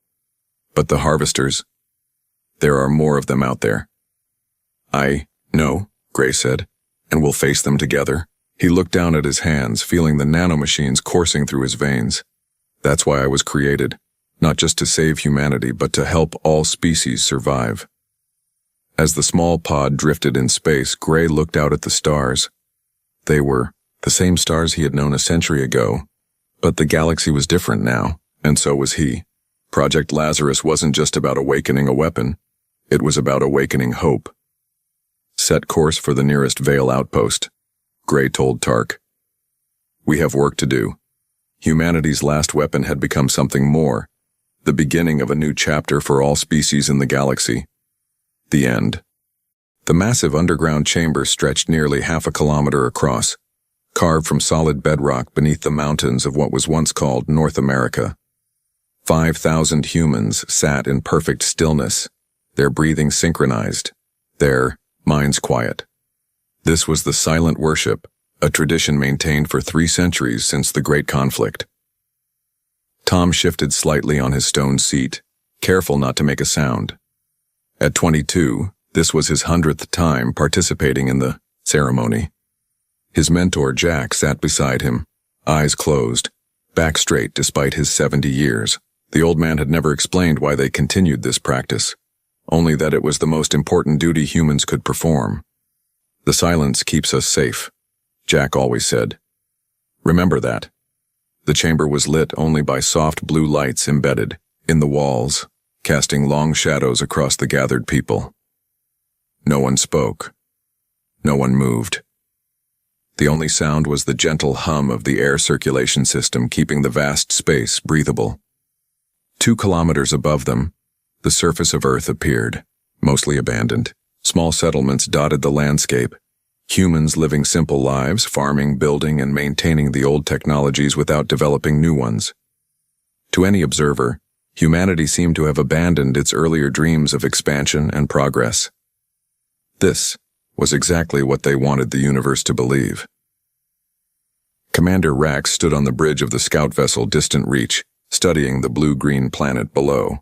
But the harvesters, there are more of them out there." "I know," Gray said, "and we'll face them together." He looked down at his hands, feeling the nanomachines coursing through his veins. "That's why I was created, not just to save humanity, but to help all species survive." As the small pod drifted in space, Gray looked out at the stars. They were the same stars he had known a century ago, but the galaxy was different now, and so was he. Project Lazarus wasn't just about awakening a weapon, it was about awakening hope. "Set course for the nearest Vale outpost," Gray told Tark. "We have work to do." Humanity's last weapon had become something more, the beginning of a new chapter for all species in the galaxy. The end. The massive underground chamber stretched nearly half a kilometer across, carved from solid bedrock beneath the mountains of what was once called North America. 5,000 humans sat in perfect stillness, their breathing synchronized, their minds quiet. This was the silent worship, a tradition maintained for 3 centuries since the Great Conflict. Tom shifted slightly on his stone seat, careful not to make a sound. At 22, this was his 100th time participating in the ceremony. His mentor, Jack, sat beside him, eyes closed, back straight despite his 70 years. The old man had never explained why they continued this practice, only that it was the most important duty humans could perform. "The silence keeps us safe," Jack always said. "Remember that." The chamber was lit only by soft blue lights embedded in the walls, casting long shadows across the gathered people. No one spoke. No one moved. The only sound was the gentle hum of the air circulation system keeping the vast space breathable. 2 kilometers above them, the surface of Earth appeared, mostly abandoned. Small settlements dotted the landscape, humans living simple lives, farming, building, and maintaining the old technologies without developing new ones. To any observer, humanity seemed to have abandoned its earlier dreams of expansion and progress. This was exactly what they wanted the universe to believe. Commander Rax stood on the bridge of the scout vessel Distant Reach, studying the blue-green planet below.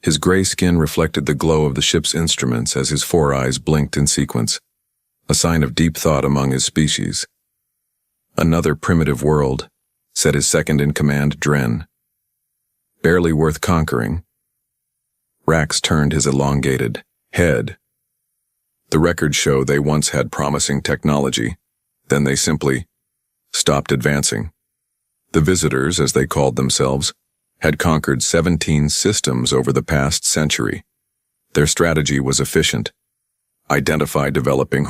His gray skin reflected the glow of the ship's instruments as his 4 eyes blinked in sequence, a sign of deep thought among his species. "Another primitive world," said his second-in-command, Dren. "Barely worth conquering." Rax turned his elongated head. The records show they once had promising technology, then they simply stopped advancing. The visitors, as they called themselves, had conquered 17 systems over the past century. Their strategy was efficient. Identify developing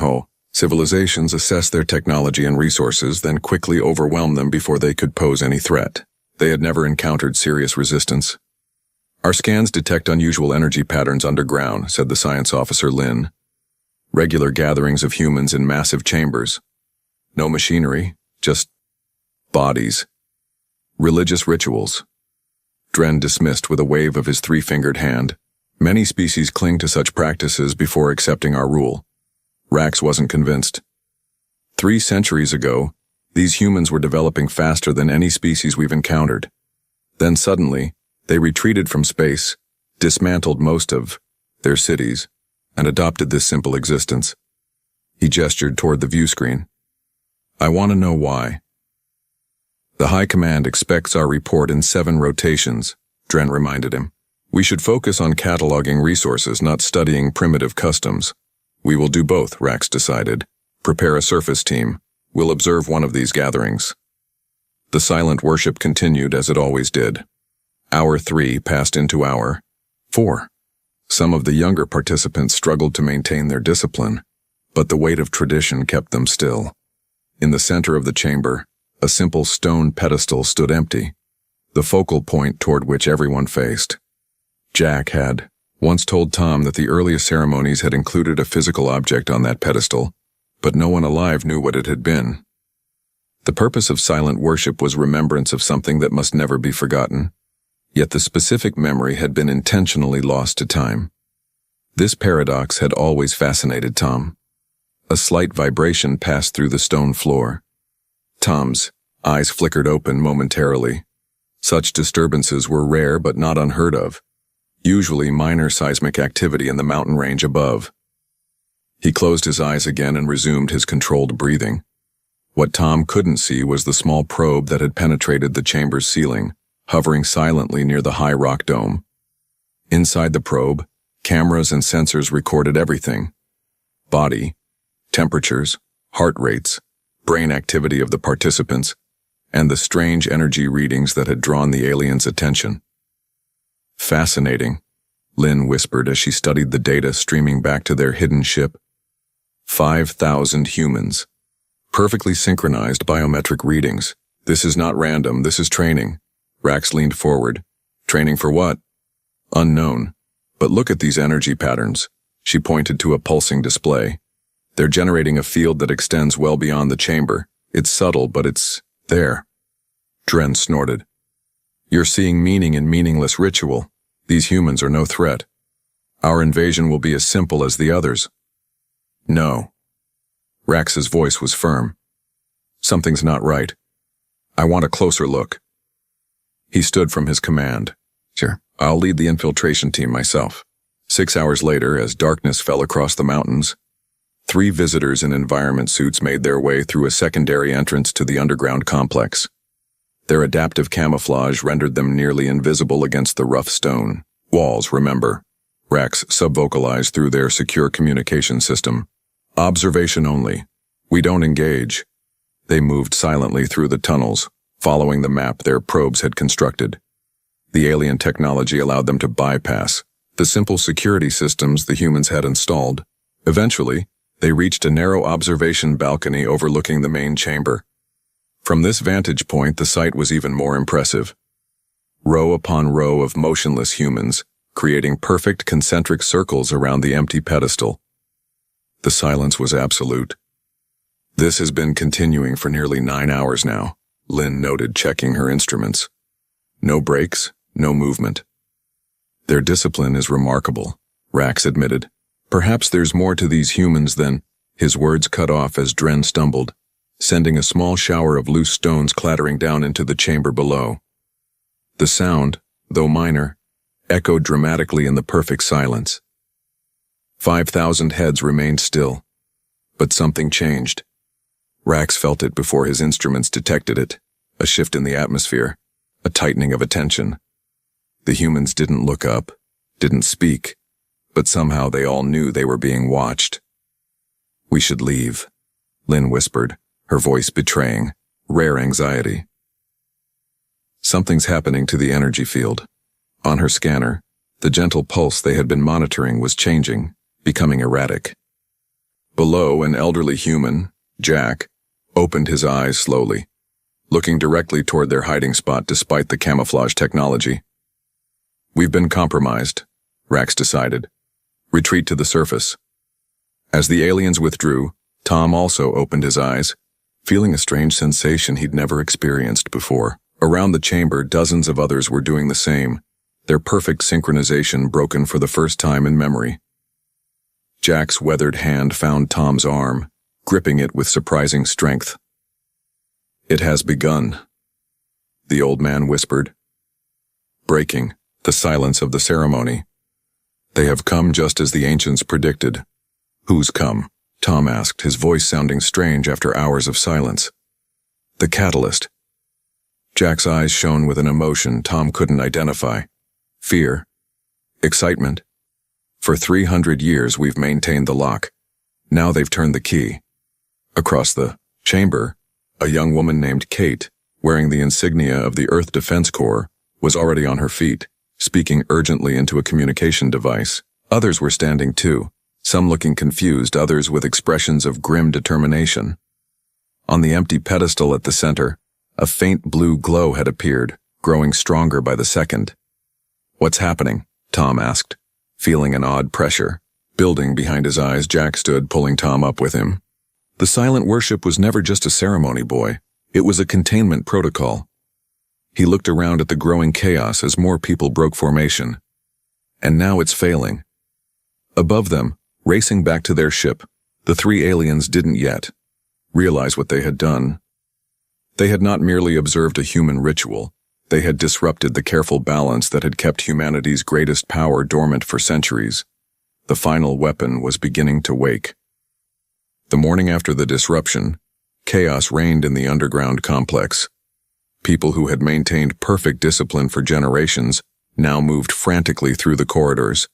civilizations, assess their technology and resources, then quickly overwhelm them before they could pose any threat. They had never encountered serious resistance. "Our scans detect unusual energy patterns underground," said the science officer Lin. "Regular gatherings of humans in massive chambers. No machinery, just bodies. Religious rituals." Dren dismissed with a wave of his 3-fingered hand. "Many species cling to such practices before accepting our rule." Rax wasn't convinced. 3 centuries ago, these humans were developing faster than any species we've encountered. Then suddenly, they retreated from space, dismantled most of their cities, and adopted this simple existence. He gestured toward the view screen. "I want to know why." "The High Command expects our report in 7 rotations," Dren reminded him. "We should focus on cataloging resources, not studying primitive customs." "We will do both," Rax decided. "Prepare a surface team. We'll observe one of these gatherings." The silent worship continued as it always did. Hour 3 passed into hour 4. Some of the younger participants struggled to maintain their discipline, but the weight of tradition kept them still. In the center of the chamber, a simple stone pedestal stood empty, the focal point toward which everyone faced. Jack had once told Tom that the earliest ceremonies had included a physical object on that pedestal, but no one alive knew what it had been. The purpose of silent worship was remembrance of something that must never be forgotten, yet the specific memory had been intentionally lost to time. This paradox had always fascinated Tom. A slight vibration passed through the stone floor. Tom's eyes flickered open momentarily. Such disturbances were rare but not unheard of, usually minor seismic activity in the mountain range above. He closed his eyes again and resumed his controlled breathing. What Tom couldn't see was the small probe that had penetrated the chamber's ceiling, hovering silently near the high rock dome. Inside the probe, cameras and sensors recorded everything: body, temperatures, heart rates, brain activity of the participants, and the strange energy readings that had drawn the aliens' attention. "Fascinating," Lynn whispered as she studied the data streaming back to their hidden ship. 5,000 humans. Perfectly synchronized biometric readings. "This is not random, this is training." Rax leaned forward. "Training for what?" "Unknown. But look at these energy patterns." She pointed to a pulsing display. "They're generating a field that extends well beyond the chamber. It's subtle, but it's there." Dren snorted. "You're seeing meaning in meaningless ritual. These humans are no threat. Our invasion will be as simple as the others." "No." Rax's voice was firm. "Something's not right. I want a closer look." He stood from his command. "Sure, I'll lead the infiltration team myself." 6 hours later, as darkness fell across the mountains, 3 visitors in environment suits made their way through a secondary entrance to the underground complex. Their adaptive camouflage rendered them nearly invisible against the rough stone walls, remember. Rax subvocalized through their secure communication system. "Observation only. We don't engage." They moved silently through the tunnels, following the map their probes had constructed. The alien technology allowed them to bypass the simple security systems the humans had installed. Eventually, they reached a narrow observation balcony overlooking the main chamber. From this vantage point, the sight was even more impressive. Row upon row of motionless humans, creating perfect concentric circles around the empty pedestal. The silence was absolute. "This has been continuing for nearly 9 hours now," Lynn noted, checking her instruments. "No breaks, no movement." "Their discipline is remarkable," Rax admitted. "Perhaps there's more to these humans than—" His words cut off as Dren stumbled, sending a small shower of loose stones clattering down into the chamber below. The sound, though minor, echoed dramatically in the perfect silence. 5,000 heads remained still, but something changed. Rax felt it before his instruments detected it, a shift in the atmosphere, a tightening of attention. The humans didn't look up, didn't speak, but somehow they all knew they were being watched. "We should leave," Lynn whispered, her voice betraying rare anxiety. Something's happening to the energy field. On her scanner, the gentle pulse they had been monitoring was changing, becoming erratic. Below, an elderly human, Jack, opened his eyes slowly, looking directly toward their hiding spot despite the camouflage technology. "We've been compromised," Rax decided. "Retreat to the surface." As the aliens withdrew, Tom also opened his eyes, feeling a strange sensation he'd never experienced before. Around the chamber, dozens of others were doing the same, their perfect synchronization broken for the first time in memory. Jack's weathered hand found Tom's arm, gripping it with surprising strength. "It has begun," the old man whispered, breaking the silence of the ceremony. "They have come just as the ancients predicted." "Who's come?" Tom asked, his voice sounding strange after hours of silence. "The catalyst." Jack's eyes shone with an emotion Tom couldn't identify. Fear. Excitement. "For 300 years we've maintained the lock. Now they've turned the key." Across the chamber, a young woman named Kate, wearing the insignia of the Earth Defense Corps, was already on her feet, speaking urgently into a communication device. Others were standing too, some looking confused, others with expressions of grim determination. On the empty pedestal at the center, a faint blue glow had appeared, growing stronger by the second. "What's happening?" Tom asked, feeling an odd pressure building behind his eyes. Jack stood, pulling Tom up with him. The silent worship was never just a ceremony, boy. It was a containment protocol. He looked around at the growing chaos as more people broke formation. And now it's failing. Above them, racing back to their ship, the three aliens didn't yet realize what they had done. They had not merely observed a human ritual, they had disrupted the careful balance that had kept humanity's greatest power dormant for centuries. The final weapon was beginning to wake. The morning after the disruption, chaos reigned in the underground complex. People who had maintained perfect discipline for generations now moved frantically through the corridors,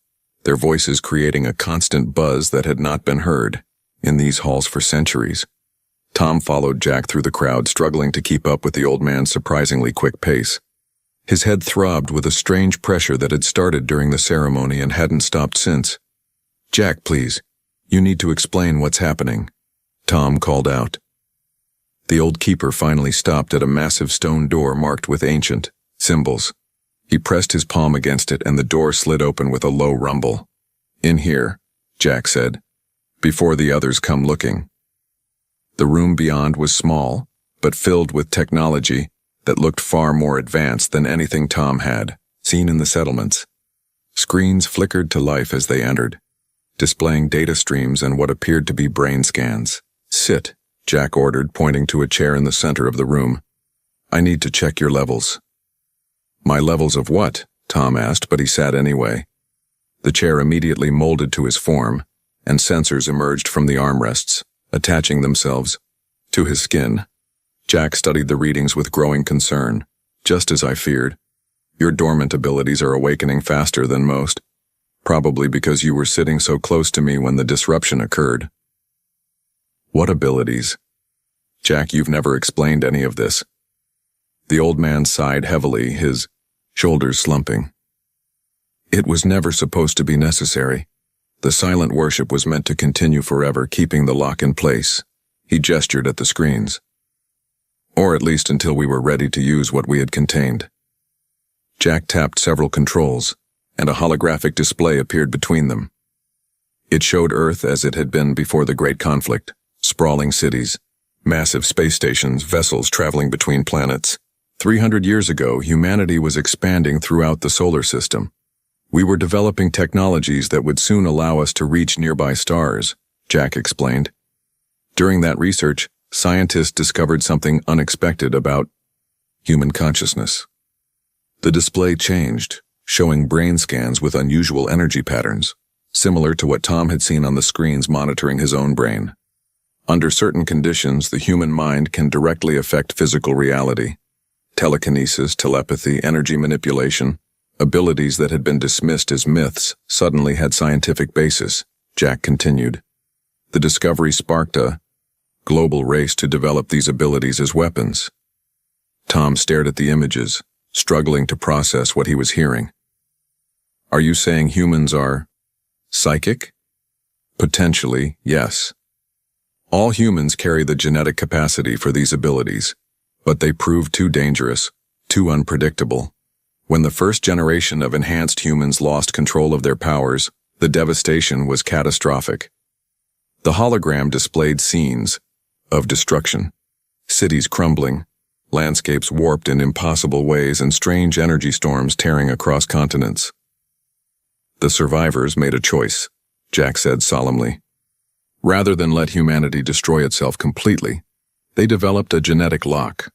their voices creating a constant buzz that had not been heard in these halls for centuries. Tom followed Jack through the crowd, struggling to keep up with the old man's surprisingly quick pace. His head throbbed with a strange pressure that had started during the ceremony and hadn't stopped since. "Jack, please. You need to explain what's happening," Tom called out. The old keeper finally stopped at a massive stone door marked with ancient symbols. He pressed his palm against it and the door slid open with a low rumble. "In here," Jack said, "before the others come looking." The room beyond was small, but filled with technology that looked far more advanced than anything Tom had seen in the settlements. Screens flickered to life as they entered, displaying data streams and what appeared to be brain scans. "Sit," Jack ordered, pointing to a chair in the center of the room. "I need to check your levels." "My levels of what?" Tom asked, but he sat anyway. The chair immediately molded to his form, and sensors emerged from the armrests, attaching themselves to his skin. Jack studied the readings with growing concern. "Just as I feared. Your dormant abilities are awakening faster than most. Probably because you were sitting so close to me when the disruption occurred." "What abilities?" "Jack, you've never explained any of this." The old man sighed heavily, his shoulders slumping. "It was never supposed to be necessary. The silent worship was meant to continue forever, keeping the lock in place." He gestured at the screens. "Or at least until we were ready to use what we had contained." Jack tapped several controls, and a holographic display appeared between them. It showed Earth as it had been before the Great Conflict: sprawling cities, massive space stations, vessels traveling between planets. 300 years ago, humanity was expanding throughout the solar system. We were developing technologies that would soon allow us to reach nearby stars, Jack explained. During that research, scientists discovered something unexpected about human consciousness. The display changed, showing brain scans with unusual energy patterns, similar to what Tom had seen on the screens monitoring his own brain. Under certain conditions, the human mind can directly affect physical reality. Telekinesis, telepathy, energy manipulation, abilities that had been dismissed as myths suddenly had scientific basis, Jack continued. The discovery sparked a global race to develop these abilities as weapons. Tom stared at the images, struggling to process what he was hearing. "Are you saying humans are psychic?" "Potentially, yes. All humans carry the genetic capacity for these abilities, but they prove too dangerous, too unpredictable. When the first generation of enhanced humans lost control of their powers, the devastation was catastrophic." The hologram displayed scenes of destruction, cities crumbling, landscapes warped in impossible ways, and strange energy storms tearing across continents. "The survivors made a choice," Jack said solemnly. "Rather than let humanity destroy itself completely, they developed a genetic lock,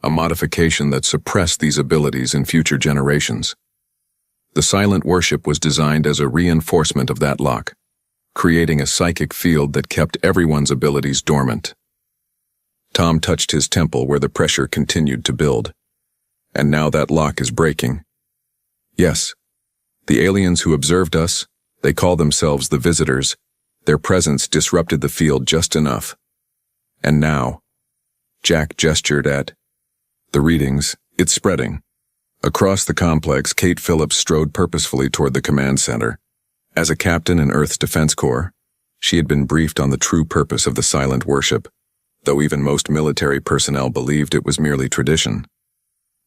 a modification that suppressed these abilities in future generations. The silent worship was designed as a reinforcement of that lock, creating a psychic field that kept everyone's abilities dormant." Tom touched his temple where the pressure continued to build. "And now that lock is breaking." "Yes. The aliens who observed us, they call themselves the visitors. Their presence disrupted the field just enough. And now," Jack gestured at the readings, "it's spreading." Across the complex, Kate Phillips strode purposefully toward the command center. As a captain in Earth's Defense Corps, she had been briefed on the true purpose of the silent worship, though even most military personnel believed it was merely tradition.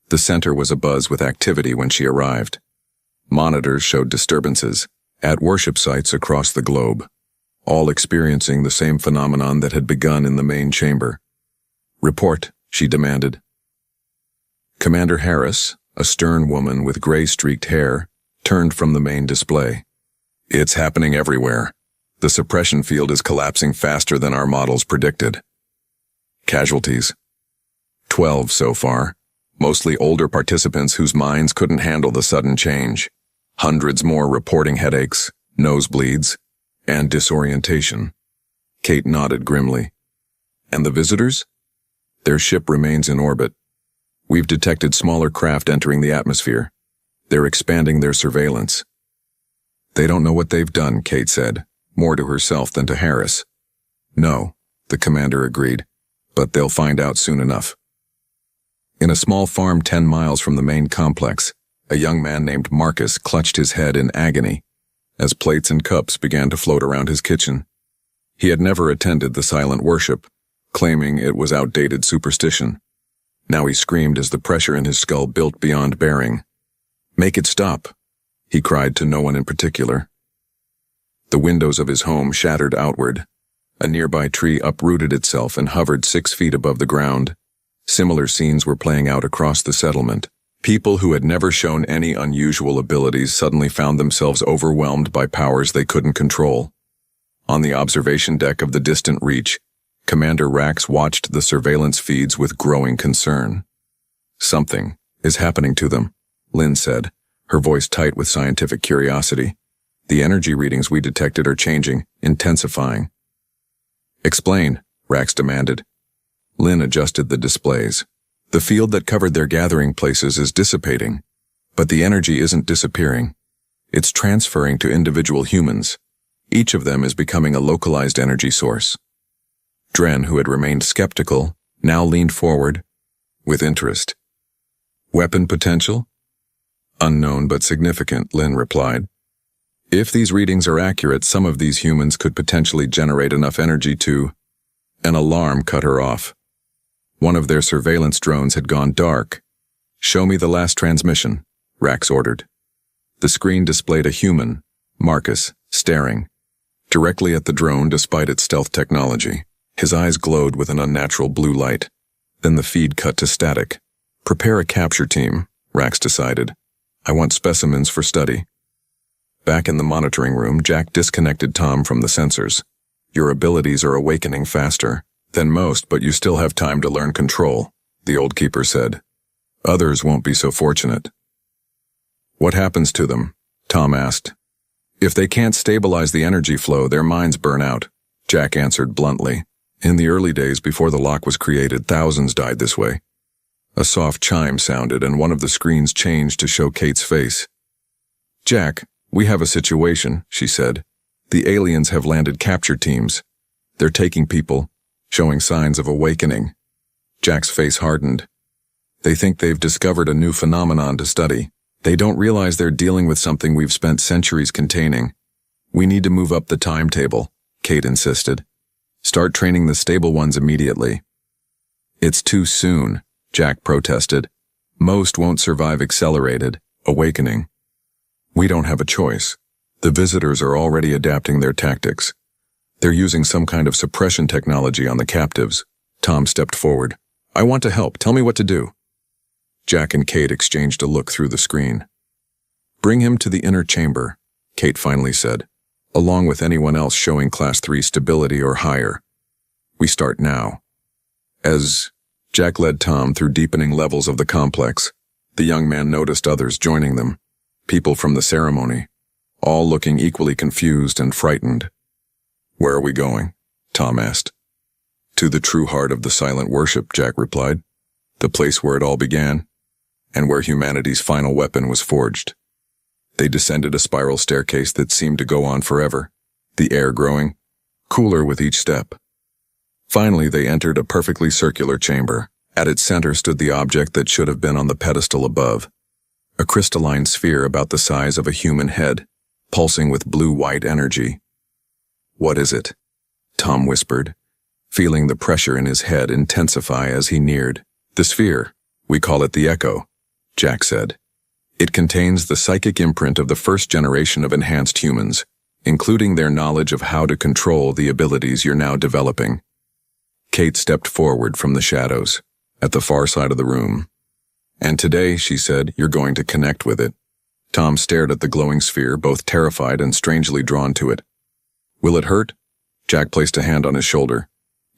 The center was abuzz with activity when she arrived. Monitors showed disturbances at worship sites across the globe, all experiencing the same phenomenon that had begun in the main chamber. "Report," she demanded. Commander Harris, a stern woman with gray-streaked hair, turned from the main display. "It's happening everywhere. The suppression field is collapsing faster than our models predicted. Casualties. 12 so far, mostly older participants whose minds couldn't handle the sudden change. Hundreds more reporting headaches, nosebleeds, and disorientation." Kate nodded grimly. "And the visitors? Their ship remains in orbit. We've detected smaller craft entering the atmosphere. They're expanding their surveillance." "They don't know what they've done," Kate said, more to herself than to Harris. "No," the commander agreed, "but they'll find out soon enough." In a small farm 10 miles from the main complex, a young man named Marcus clutched his head in agony as plates and cups began to float around his kitchen. He had never attended the silent worship, claiming it was outdated superstition. Now he screamed as the pressure in his skull built beyond bearing. "Make it stop," he cried to no one in particular. The windows of his home shattered outward. A nearby tree uprooted itself and hovered 6 feet above the ground. Similar scenes were playing out across the settlement. People who had never shown any unusual abilities suddenly found themselves overwhelmed by powers they couldn't control. On the observation deck of the distant Reach, Commander Rax watched the surveillance feeds with growing concern. "Something is happening to them," Lynn said, her voice tight with scientific curiosity. "The energy readings we detected are changing, intensifying." "Explain," Rax demanded. Lynn adjusted the displays. "The field that covered their gathering places is dissipating, but the energy isn't disappearing. It's transferring to individual humans. Each of them is becoming a localized energy source." Dren, who had remained skeptical, now leaned forward with interest. "Weapon potential?" "Unknown but significant," Lynn replied. "If these readings are accurate, some of these humans could potentially generate enough energy to—" An alarm cut her off. One of their surveillance drones had gone dark. "Show me the last transmission," Rax ordered. The screen displayed a human, Marcus, staring directly at the drone despite its stealth technology. His eyes glowed with an unnatural blue light. Then the feed cut to static. "Prepare a capture team," Rax decided. "I want specimens for study." Back in the monitoring room, Jack disconnected Tom from the sensors. "Your abilities are awakening faster than most, but you still have time to learn control," the old keeper said. "Others won't be so fortunate." "What happens to them?" Tom asked. "If they can't stabilize the energy flow, their minds burn out," Jack answered bluntly. "In the early days before the lock was created, thousands died this way." A soft chime sounded and one of the screens changed to show Kate's face. "Jack, we have a situation," she said. "The aliens have landed capture teams. They're taking people, showing signs of awakening." Jack's face hardened. "They think they've discovered a new phenomenon to study. They don't realize they're dealing with something we've spent centuries containing. We need to move up the timetable," Kate insisted. "Start training the stable ones immediately." "It's too soon," Jack protested. "Most won't survive accelerated awakening." "We don't have a choice. The visitors are already adapting their tactics. They're using some kind of suppression technology on the captives." Tom stepped forward. "I want to help. Tell me what to do." Jack and Kate exchanged a look through the screen. "Bring him to the inner chamber," Kate finally said, "along with anyone else showing Class 3 stability or higher. We start now." As Jack led Tom through deepening levels of the complex, the young man noticed others joining them, people from the ceremony, all looking equally confused and frightened. "Where are we going?" Tom asked. "To the true heart of the silent worship," Jack replied. "The place where it all began, and where humanity's final weapon was forged." They descended a spiral staircase that seemed to go on forever, the air growing cooler with each step. Finally, they entered a perfectly circular chamber. At its center stood the object that should have been on the pedestal above, a crystalline sphere about the size of a human head, pulsing with blue-white energy. "What is it?" Tom whispered, feeling the pressure in his head intensify as he neared. "The sphere. We call it the Echo," Jack said. "It contains the psychic imprint of the first generation of enhanced humans, including their knowledge of how to control the abilities you're now developing." Kate stepped forward from the shadows, at the far side of the room. "And today," she said, "you're going to connect with it." Tom stared at the glowing sphere, both terrified and strangely drawn to it. "Will it hurt?" Jack placed a hand on his shoulder.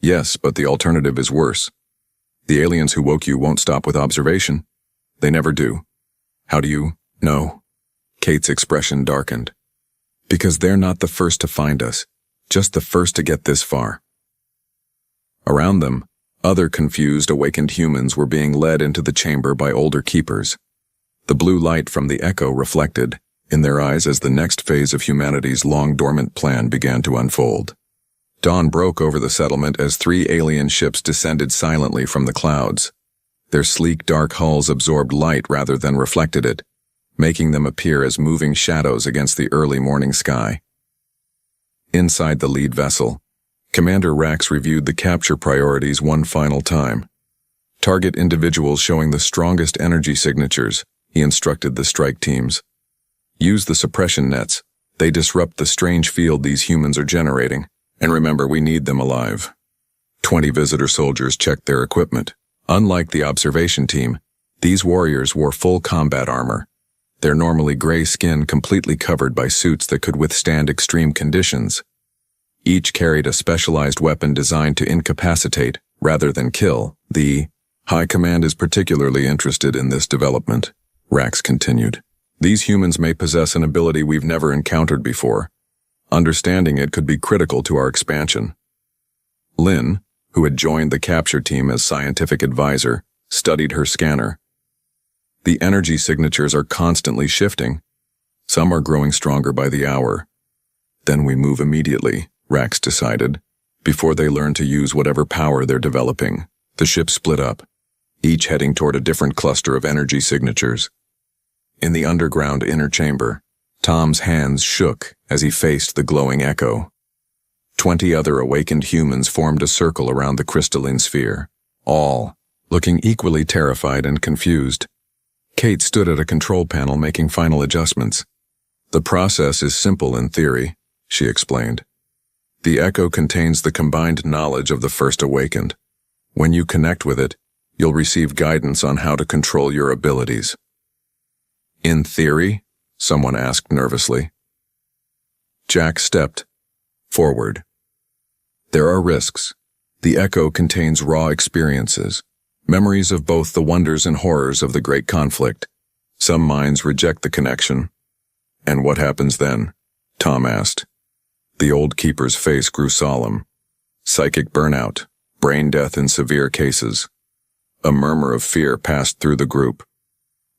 "Yes, but the alternative is worse. The aliens who woke you won't stop with observation. They never do." "How do you know?" Kate's expression darkened. "Because they're not the first to find us, just the first to get this far." Around them, other confused, awakened humans were being led into the chamber by older keepers. The blue light from the Echo reflected in their eyes as the next phase of humanity's long-dormant plan began to unfold. Dawn broke over the settlement as 3 alien ships descended silently from the clouds. Their sleek, dark hulls absorbed light rather than reflected it, making them appear as moving shadows against the early morning sky. Inside the lead vessel, Commander Rax reviewed the capture priorities one final time. "Target individuals showing the strongest energy signatures," he instructed the strike teams. "Use the suppression nets. They disrupt the strange field these humans are generating. And remember, we need them alive." 20 visitor soldiers checked their equipment. Unlike the observation team, these warriors wore full combat armor, their normally gray skin completely covered by suits that could withstand extreme conditions. Each carried a specialized weapon designed to incapacitate rather than kill. "The High Command is particularly interested in this development," Rax continued. "These humans may possess an ability we've never encountered before. Understanding it could be critical to our expansion." Lynn, who had joined the capture team as scientific advisor, studied her scanner. "The energy signatures are constantly shifting. Some are growing stronger by the hour. Then we move immediately," Rax decided, "before they learn to use whatever power they're developing." The ship split up, each heading toward a different cluster of energy signatures. In the underground inner chamber, Tom's hands shook as he faced the glowing Echo. 20 other awakened humans formed a circle around the crystalline sphere, all looking equally terrified and confused. Kate stood at a control panel making final adjustments. "The process is simple in theory," she explained. "The Echo contains the combined knowledge of the first awakened. When you connect with it, you'll receive guidance on how to control your abilities." "In theory?" someone asked nervously. Jack stepped forward. "There are risks. The Echo contains raw experiences, memories of both the wonders and horrors of the Great Conflict. Some minds reject the connection." "And what happens then?" Tom asked. The old keeper's face grew solemn. "Psychic burnout, brain death in severe cases." A murmur of fear passed through the group.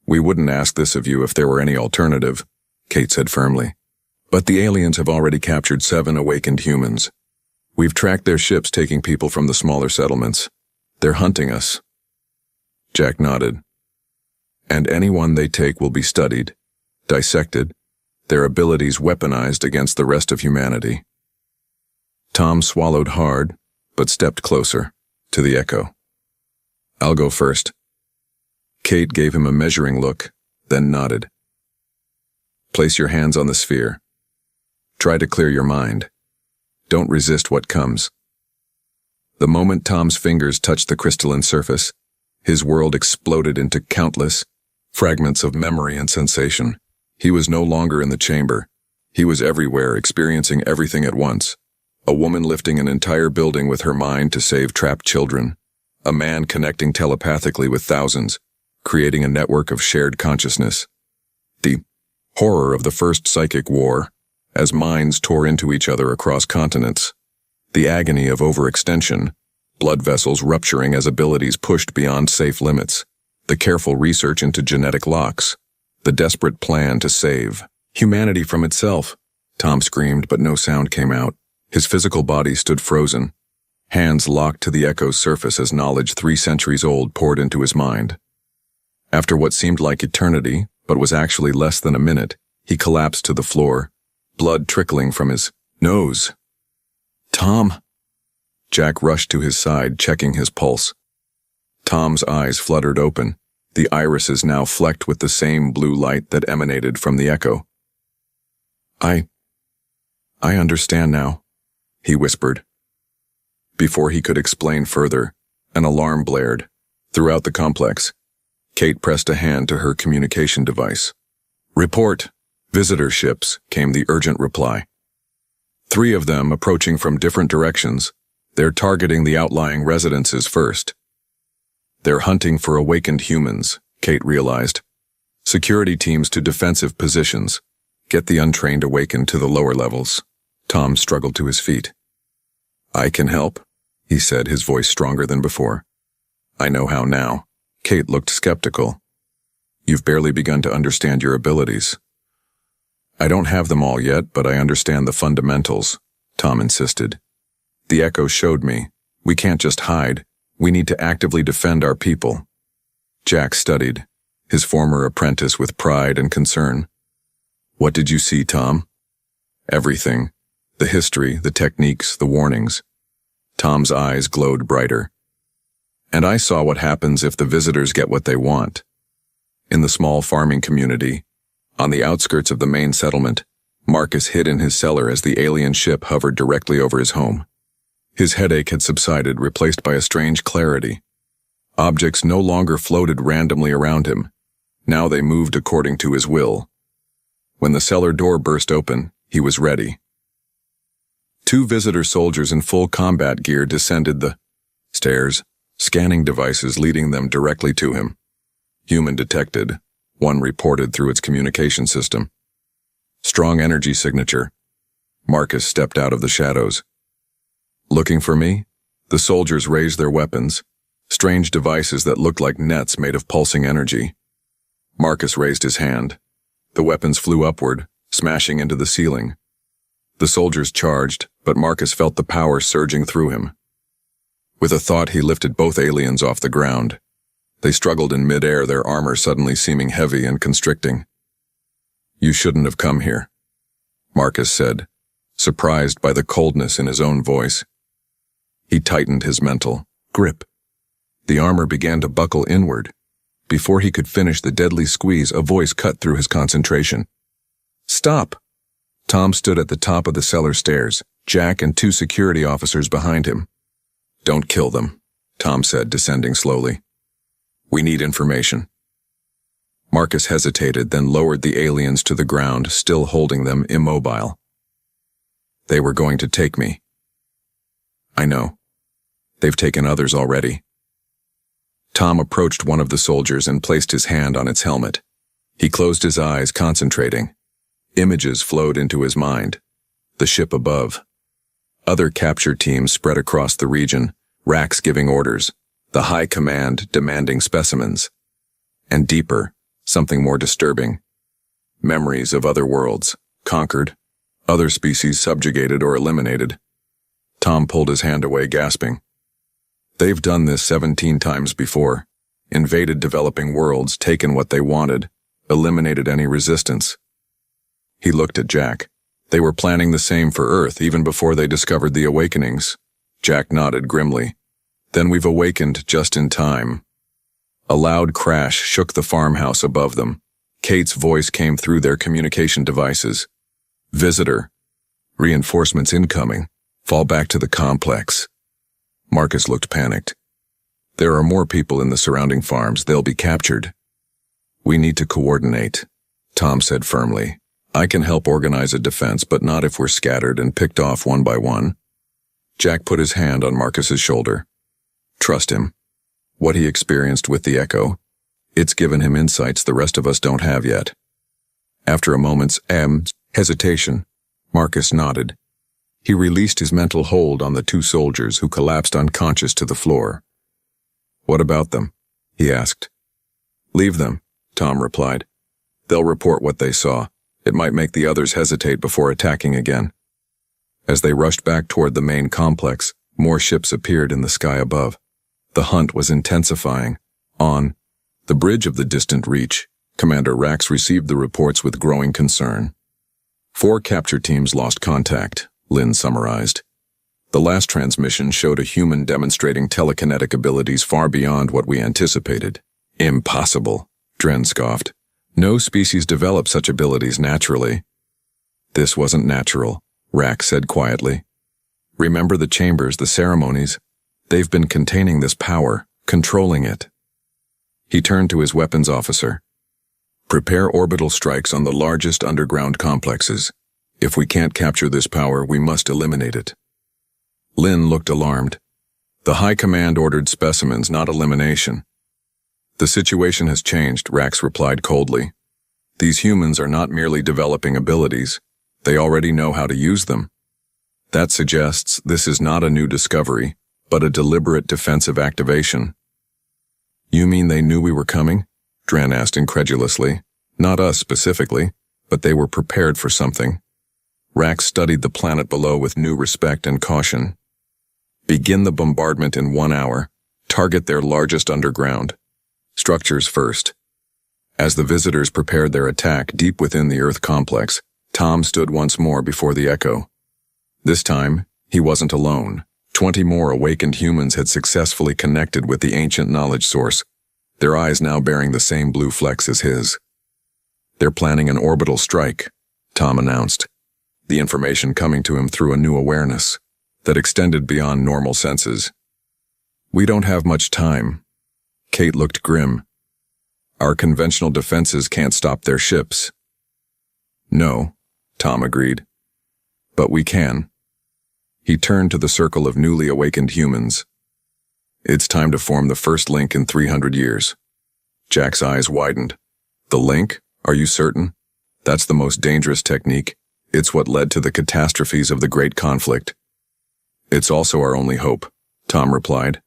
"We wouldn't ask this of you if there were any alternative," Kate said firmly. "But the aliens have already captured 7 awakened humans. We've tracked their ships taking people from the smaller settlements. They're hunting us." Jack nodded. "And anyone they take will be studied, dissected, their abilities weaponized against the rest of humanity." Tom swallowed hard, but stepped closer, to the Echo. "I'll go first." Kate gave him a measuring look, then nodded. "Place your hands on the sphere. Try to clear your mind. Don't resist what comes." The moment Tom's fingers touched the crystalline surface, his world exploded into countless fragments of memory and sensation. He was no longer in the chamber. He was everywhere, experiencing everything at once. A woman lifting an entire building with her mind to save trapped children. A man connecting telepathically with thousands, creating a network of shared consciousness. The horror of the First Psychic War, as minds tore into each other across continents. The agony of overextension, blood vessels rupturing as abilities pushed beyond safe limits. The careful research into genetic locks. The desperate plan to save humanity from itself. Tom screamed, but no sound came out. His physical body stood frozen, hands locked to the Echo's surface as knowledge 3 centuries old poured into his mind. After what seemed like eternity, but was actually less than a minute, he collapsed to the floor, blood trickling from his nose. "Tom!" Jack rushed to his side, checking his pulse. Tom's eyes fluttered open, the irises now flecked with the same blue light that emanated from the echo. I understand now," he whispered. Before he could explain further, an alarm blared. Throughout the complex, Kate pressed a hand to her communication device. "Report, visitor ships," came the urgent reply. "3 of them approaching from different directions. They're targeting the outlying residences first." "They're hunting for awakened humans," Kate realized. "Security teams to defensive positions. Get the untrained awakened to the lower levels." Tom struggled to his feet. "I can help," he said, his voice stronger than before. "I know how now." Kate looked skeptical. "You've barely begun to understand your abilities." "I don't have them all yet, but I understand the fundamentals," Tom insisted. "The echo showed me. We can't just hide. We need to actively defend our people." Jack studied, his former apprentice with pride and concern. "What did you see, Tom?" "Everything. The history, the techniques, the warnings." Tom's eyes glowed brighter. "And I saw what happens if the visitors get what they want." In the small farming community, on the outskirts of the main settlement, Marcus hid in his cellar as the alien ship hovered directly over his home. His headache had subsided, replaced by a strange clarity. Objects no longer floated randomly around him. Now they moved according to his will. When the cellar door burst open, he was ready. 2 visitor soldiers in full combat gear descended the stairs, scanning devices leading them directly to him. "Human detected," one reported through its communication system. "Strong energy signature." Marcus stepped out of the shadows. "Looking for me?" The soldiers raised their weapons, strange devices that looked like nets made of pulsing energy. Marcus raised his hand. The weapons flew upward, smashing into the ceiling. The soldiers charged, but Marcus felt the power surging through him. With a thought, he lifted both aliens off the ground. They struggled in midair, their armor suddenly seeming heavy and constricting. "You shouldn't have come here," Marcus said, surprised by the coldness in his own voice. He tightened his mental grip. The armor began to buckle inward. Before he could finish the deadly squeeze, a voice cut through his concentration. "Stop!" Tom stood at the top of the cellar stairs, Jack and 2 security officers behind him. "Don't kill them," Tom said, descending slowly. "We need information." Marcus hesitated, then lowered the aliens to the ground, still holding them immobile. "They were going to take me." "I know. They've taken others already." Tom approached one of the soldiers and placed his hand on its helmet. He closed his eyes, concentrating. Images flowed into his mind. The ship above. Other capture teams spread across the region, racks giving orders, the high command demanding specimens. And deeper, something more disturbing. Memories of other worlds, conquered, other species subjugated or eliminated. Tom pulled his hand away, gasping. They've done this 17 times before. Invaded developing worlds, taken what they wanted, eliminated any resistance. He looked at Jack. They were planning the same for Earth even before they discovered the awakenings. Jack nodded grimly. Then we've awakened just in time. A loud crash shook the farmhouse above them. Kate's voice came through their communication devices. "Visitor. Reinforcements incoming. Fall back to the complex." Marcus looked panicked. "There are more people in the surrounding farms. They'll be captured." "We need to coordinate," Tom said firmly. "I can help organize a defense, but not if we're scattered and picked off one by one." Jack put his hand on Marcus's shoulder. "Trust him. What he experienced with the Echo, it's given him insights the rest of us don't have yet." After a moment's hesitation, Marcus nodded. He released his mental hold on the 2 soldiers who collapsed unconscious to the floor. "What about them?" he asked. "Leave them," Tom replied. "They'll report what they saw. It might make the others hesitate before attacking again." As they rushed back toward the main complex, more ships appeared in the sky above. The hunt was intensifying. On the bridge of the distant reach, Commander Rax received the reports with growing concern. 4 capture teams lost contact, Lin summarized. The last transmission showed a human demonstrating telekinetic abilities far beyond what we anticipated. Impossible, Dren scoffed. No species develop such abilities naturally. This wasn't natural, Rack said quietly. Remember the chambers, the ceremonies? They've been containing this power, controlling it. He turned to his weapons officer. Prepare orbital strikes on the largest underground complexes. If we can't capture this power, we must eliminate it. Lin looked alarmed. The High Command ordered specimens, not elimination. The situation has changed, Rax replied coldly. These humans are not merely developing abilities. They already know how to use them. That suggests this is not a new discovery, but a deliberate defensive activation. You mean they knew we were coming? Dren asked incredulously. Not us specifically, but they were prepared for something. Rax studied the planet below with new respect and caution. Begin the bombardment in 1 hour. Target their largest underground structures first. As the visitors prepared their attack deep within the Earth complex, Tom stood once more before the echo. This time, he wasn't alone. 20 more awakened humans had successfully connected with the ancient knowledge source, their eyes now bearing the same blue flecks as his. They're planning an orbital strike, Tom announced, the information coming to him through a new awareness that extended beyond normal senses. We don't have much time. Kate looked grim. Our conventional defenses can't stop their ships. No, Tom agreed. But we can. He turned to the circle of newly awakened humans. It's time to form the first link in 300 years. Jack's eyes widened. The link? Are you certain? That's the most dangerous technique. It's what led to the catastrophes of the Great Conflict. It's also our only hope, Tom replied.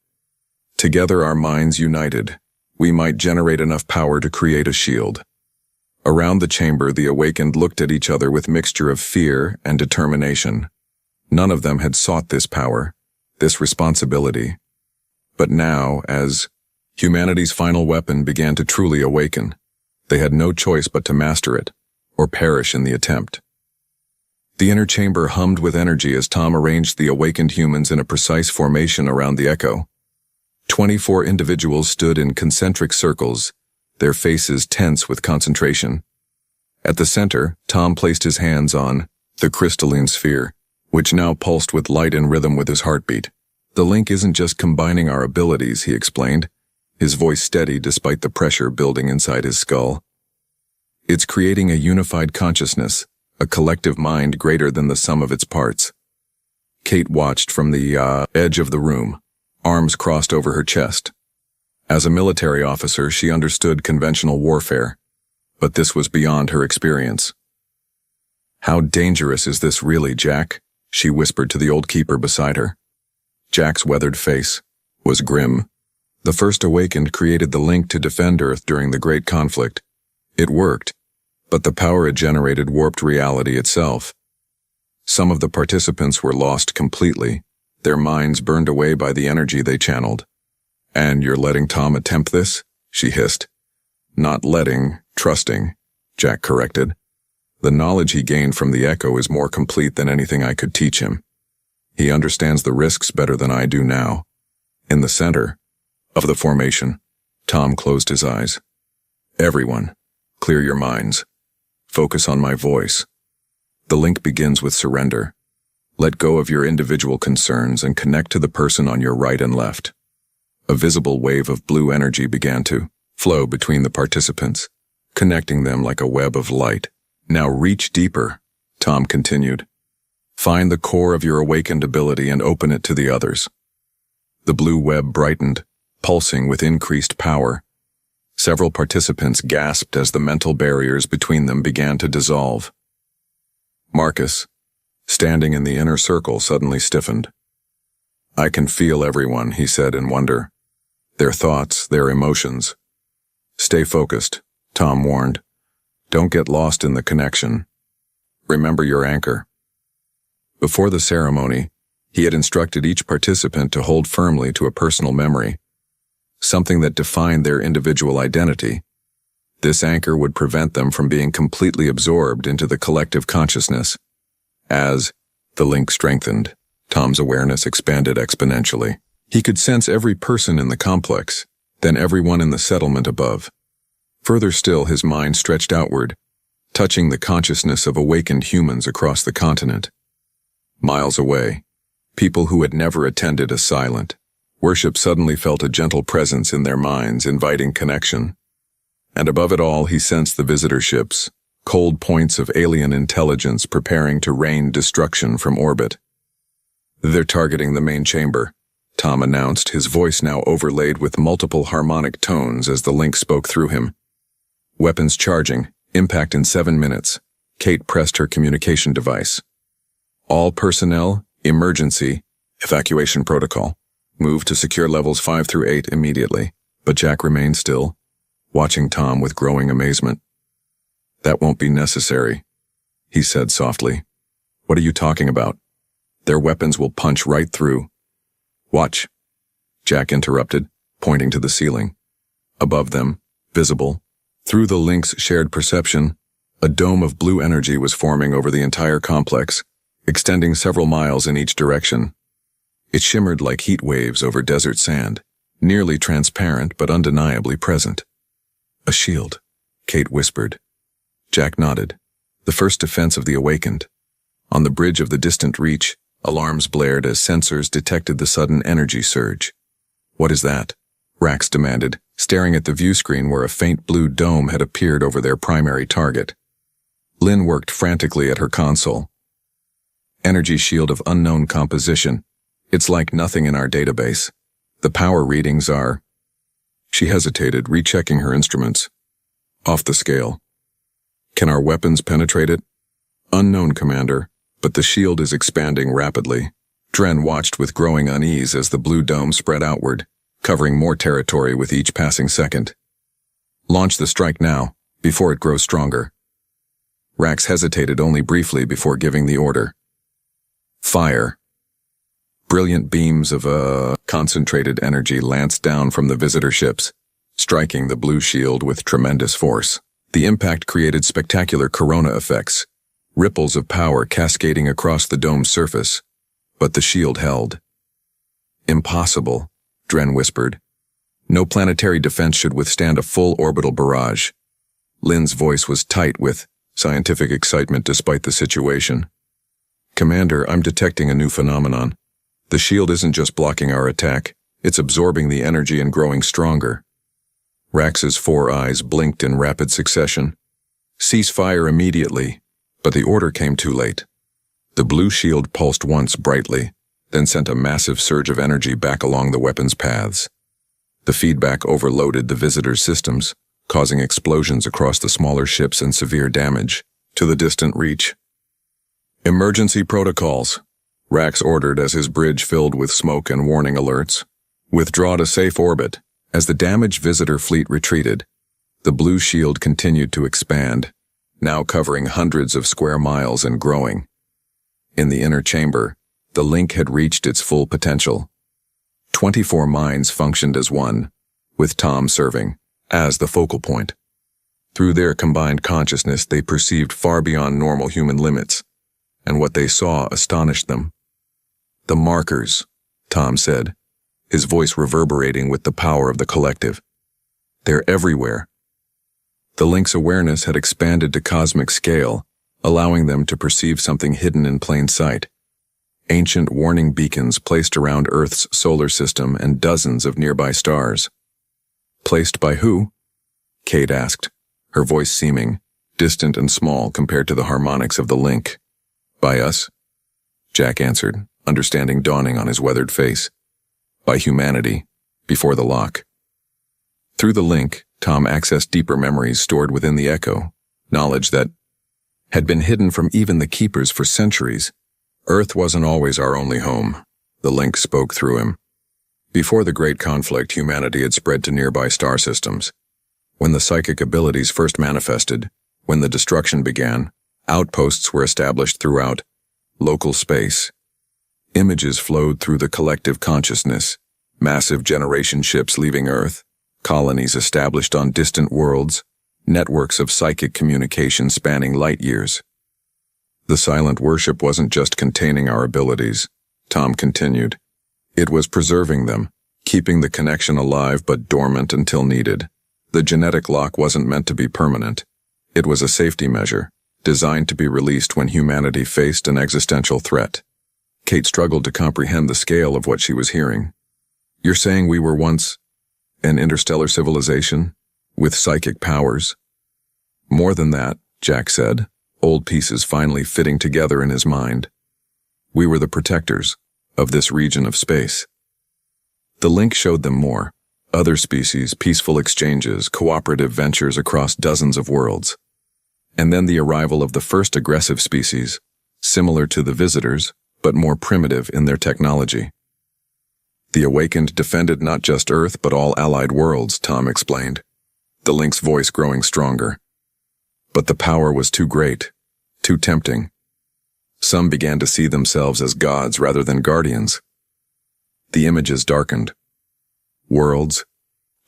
Together, our minds united, we might generate enough power to create a shield. Around the chamber, the awakened looked at each other with mixture of fear and determination. None of them had sought this power, this responsibility. But now, as humanity's final weapon began to truly awaken, they had no choice but to master it, or perish in the attempt. The inner chamber hummed with energy as Tom arranged the awakened humans in a precise formation around the echo. 24 individuals stood in concentric circles, their faces tense with concentration. At the center, Tom placed his hands on the crystalline sphere, which now pulsed with light in rhythm with his heartbeat. The link isn't just combining our abilities, he explained, his voice steady despite the pressure building inside his skull. It's creating a unified consciousness, a collective mind greater than the sum of its parts. Kate watched from the edge of the room, arms crossed over her chest. As a military officer, she understood conventional warfare, but this was beyond her experience. How dangerous is this really, Jack? She whispered to the old keeper beside her. Jack's weathered face was grim. The first awakened created the link to defend Earth during the Great Conflict. It worked, but the power it generated warped reality itself. Some of the participants were lost completely, their minds burned away by the energy they channeled. And you're letting Tom attempt this? She hissed. Not letting, trusting, Jack corrected. The knowledge he gained from the echo is more complete than anything I could teach him. He understands the risks better than I do now. In the center of the formation, Tom closed his eyes. Everyone, clear your minds. Focus on my voice. The link begins with surrender. Let go of your individual concerns and connect to the person on your right and left. A visible wave of blue energy began to flow between the participants, connecting them like a web of light. Now reach deeper, Tom continued. Find the core of your awakened ability and open it to the others. The blue web brightened, pulsing with increased power. Several participants gasped as the mental barriers between them began to dissolve. Marcus, standing in the inner circle, suddenly stiffened. I can feel everyone, he said in wonder. Their thoughts, their emotions. Stay focused, Tom warned. Don't get lost in the connection. Remember your anchor. Before the ceremony, he had instructed each participant to hold firmly to a personal memory, something that defined their individual identity. This anchor would prevent them from being completely absorbed into the collective consciousness. As the link strengthened, Tom's awareness expanded exponentially. He could sense every person in the complex, then everyone in the settlement above. Further still, his mind stretched outward, touching the consciousness of awakened humans across the continent. Miles away, people who had never attended a silent worship suddenly felt a gentle presence in their minds, inviting connection. And above it all, he sensed the visitor ships, cold points of alien intelligence preparing to rain destruction from orbit. "They're targeting the main chamber," Tom announced, his voice now overlaid with multiple harmonic tones as the link spoke through him. "Weapons charging. Impact in 7 minutes." Kate pressed her communication device. "All personnel, emergency, evacuation protocol. Move to secure levels 5 through 8 immediately." But Jack remained still, watching Tom with growing amazement. "That won't be necessary," he said softly. "What are you talking about? Their weapons will punch right through." "Watch," Jack interrupted, pointing to the ceiling. Above them, visible, through the link's shared perception, a dome of blue energy was forming over the entire complex, extending several miles in each direction. It shimmered like heat waves over desert sand, nearly transparent but undeniably present. "A shield," Kate whispered. Jack nodded. "The first defense of the awakened." On the bridge of the distant reach, alarms blared as sensors detected the sudden energy surge. "What is that?" Rax demanded, staring at the view screen where a faint blue dome had appeared over their primary target. Lynn worked frantically at her console. "Energy shield of unknown composition. It's like nothing in our database. The power readings are—" She hesitated, rechecking her instruments. "Off the scale." "Can our weapons penetrate it?" "Unknown, Commander, but the shield is expanding rapidly." Dren watched with growing unease as the blue dome spread outward, covering more territory with each passing second. "Launch the strike now, before it grows stronger." Rax hesitated only briefly before giving the order. "Fire." Brilliant beams of concentrated energy lanced down from the visitor ships, striking the blue shield with tremendous force. The impact created spectacular corona effects, ripples of power cascading across the dome's surface, but the shield held. "Impossible," Dren whispered. "No planetary defense should withstand a full orbital barrage." Lynn's voice was tight with scientific excitement despite the situation. "Commander, I'm detecting a new phenomenon. The shield isn't just blocking our attack, it's absorbing the energy and growing stronger." Rax's 4 eyes blinked in rapid succession. "Cease fire immediately," but the order came too late. The blue shield pulsed once brightly, then sent a massive surge of energy back along the weapons' paths. The feedback overloaded the visitors' systems, causing explosions across the smaller ships and severe damage to the distant reach. "Emergency protocols," Rax ordered as his bridge filled with smoke and warning alerts. "Withdraw to safe orbit." As the damaged visitor fleet retreated, the blue shield continued to expand, now covering hundreds of square miles and growing. In the inner chamber, the link had reached its full potential. 24 minds functioned as one, with Tom serving as the focal point. Through their combined consciousness, they perceived far beyond normal human limits, and what they saw astonished them. "The markers," Tom said, his voice reverberating with the power of the collective. "They're everywhere." The link's awareness had expanded to cosmic scale, allowing them to perceive something hidden in plain sight. Ancient warning beacons placed around Earth's solar system and dozens of nearby stars. "Placed by who?" Kate asked, her voice seeming distant and small compared to the harmonics of the link. "By us," Jack answered, understanding dawning on his weathered face. "By humanity, before the lock." Through the link, Tom accessed deeper memories stored within the echo, knowledge that had been hidden from even the keepers for centuries. "Earth wasn't always our only home," the link spoke through him. Before the Great Conflict, humanity had spread to nearby star systems. When the psychic abilities first manifested, when the destruction began, outposts were established throughout local space. Images flowed through the collective consciousness, massive generation ships leaving Earth, colonies established on distant worlds, networks of psychic communication spanning light years. The silent worship wasn't just containing our abilities, Tom continued. It was preserving them, keeping the connection alive but dormant until needed. The genetic lock wasn't meant to be permanent. It was a safety measure, designed to be released when humanity faced an existential threat. Kate struggled to comprehend the scale of what she was hearing. You're saying we were once an interstellar civilization with psychic powers? More than that, Jack said, old pieces finally fitting together in his mind. We were the protectors of this region of space. The link showed them more. Other species, peaceful exchanges, cooperative ventures across dozens of worlds. And then the arrival of the first aggressive species, similar to the visitors, but more primitive in their technology. The Awakened defended not just Earth but all allied worlds, Tom explained, the link's voice growing stronger. But the power was too great, too tempting. Some began to see themselves as gods rather than guardians. The images darkened. Worlds,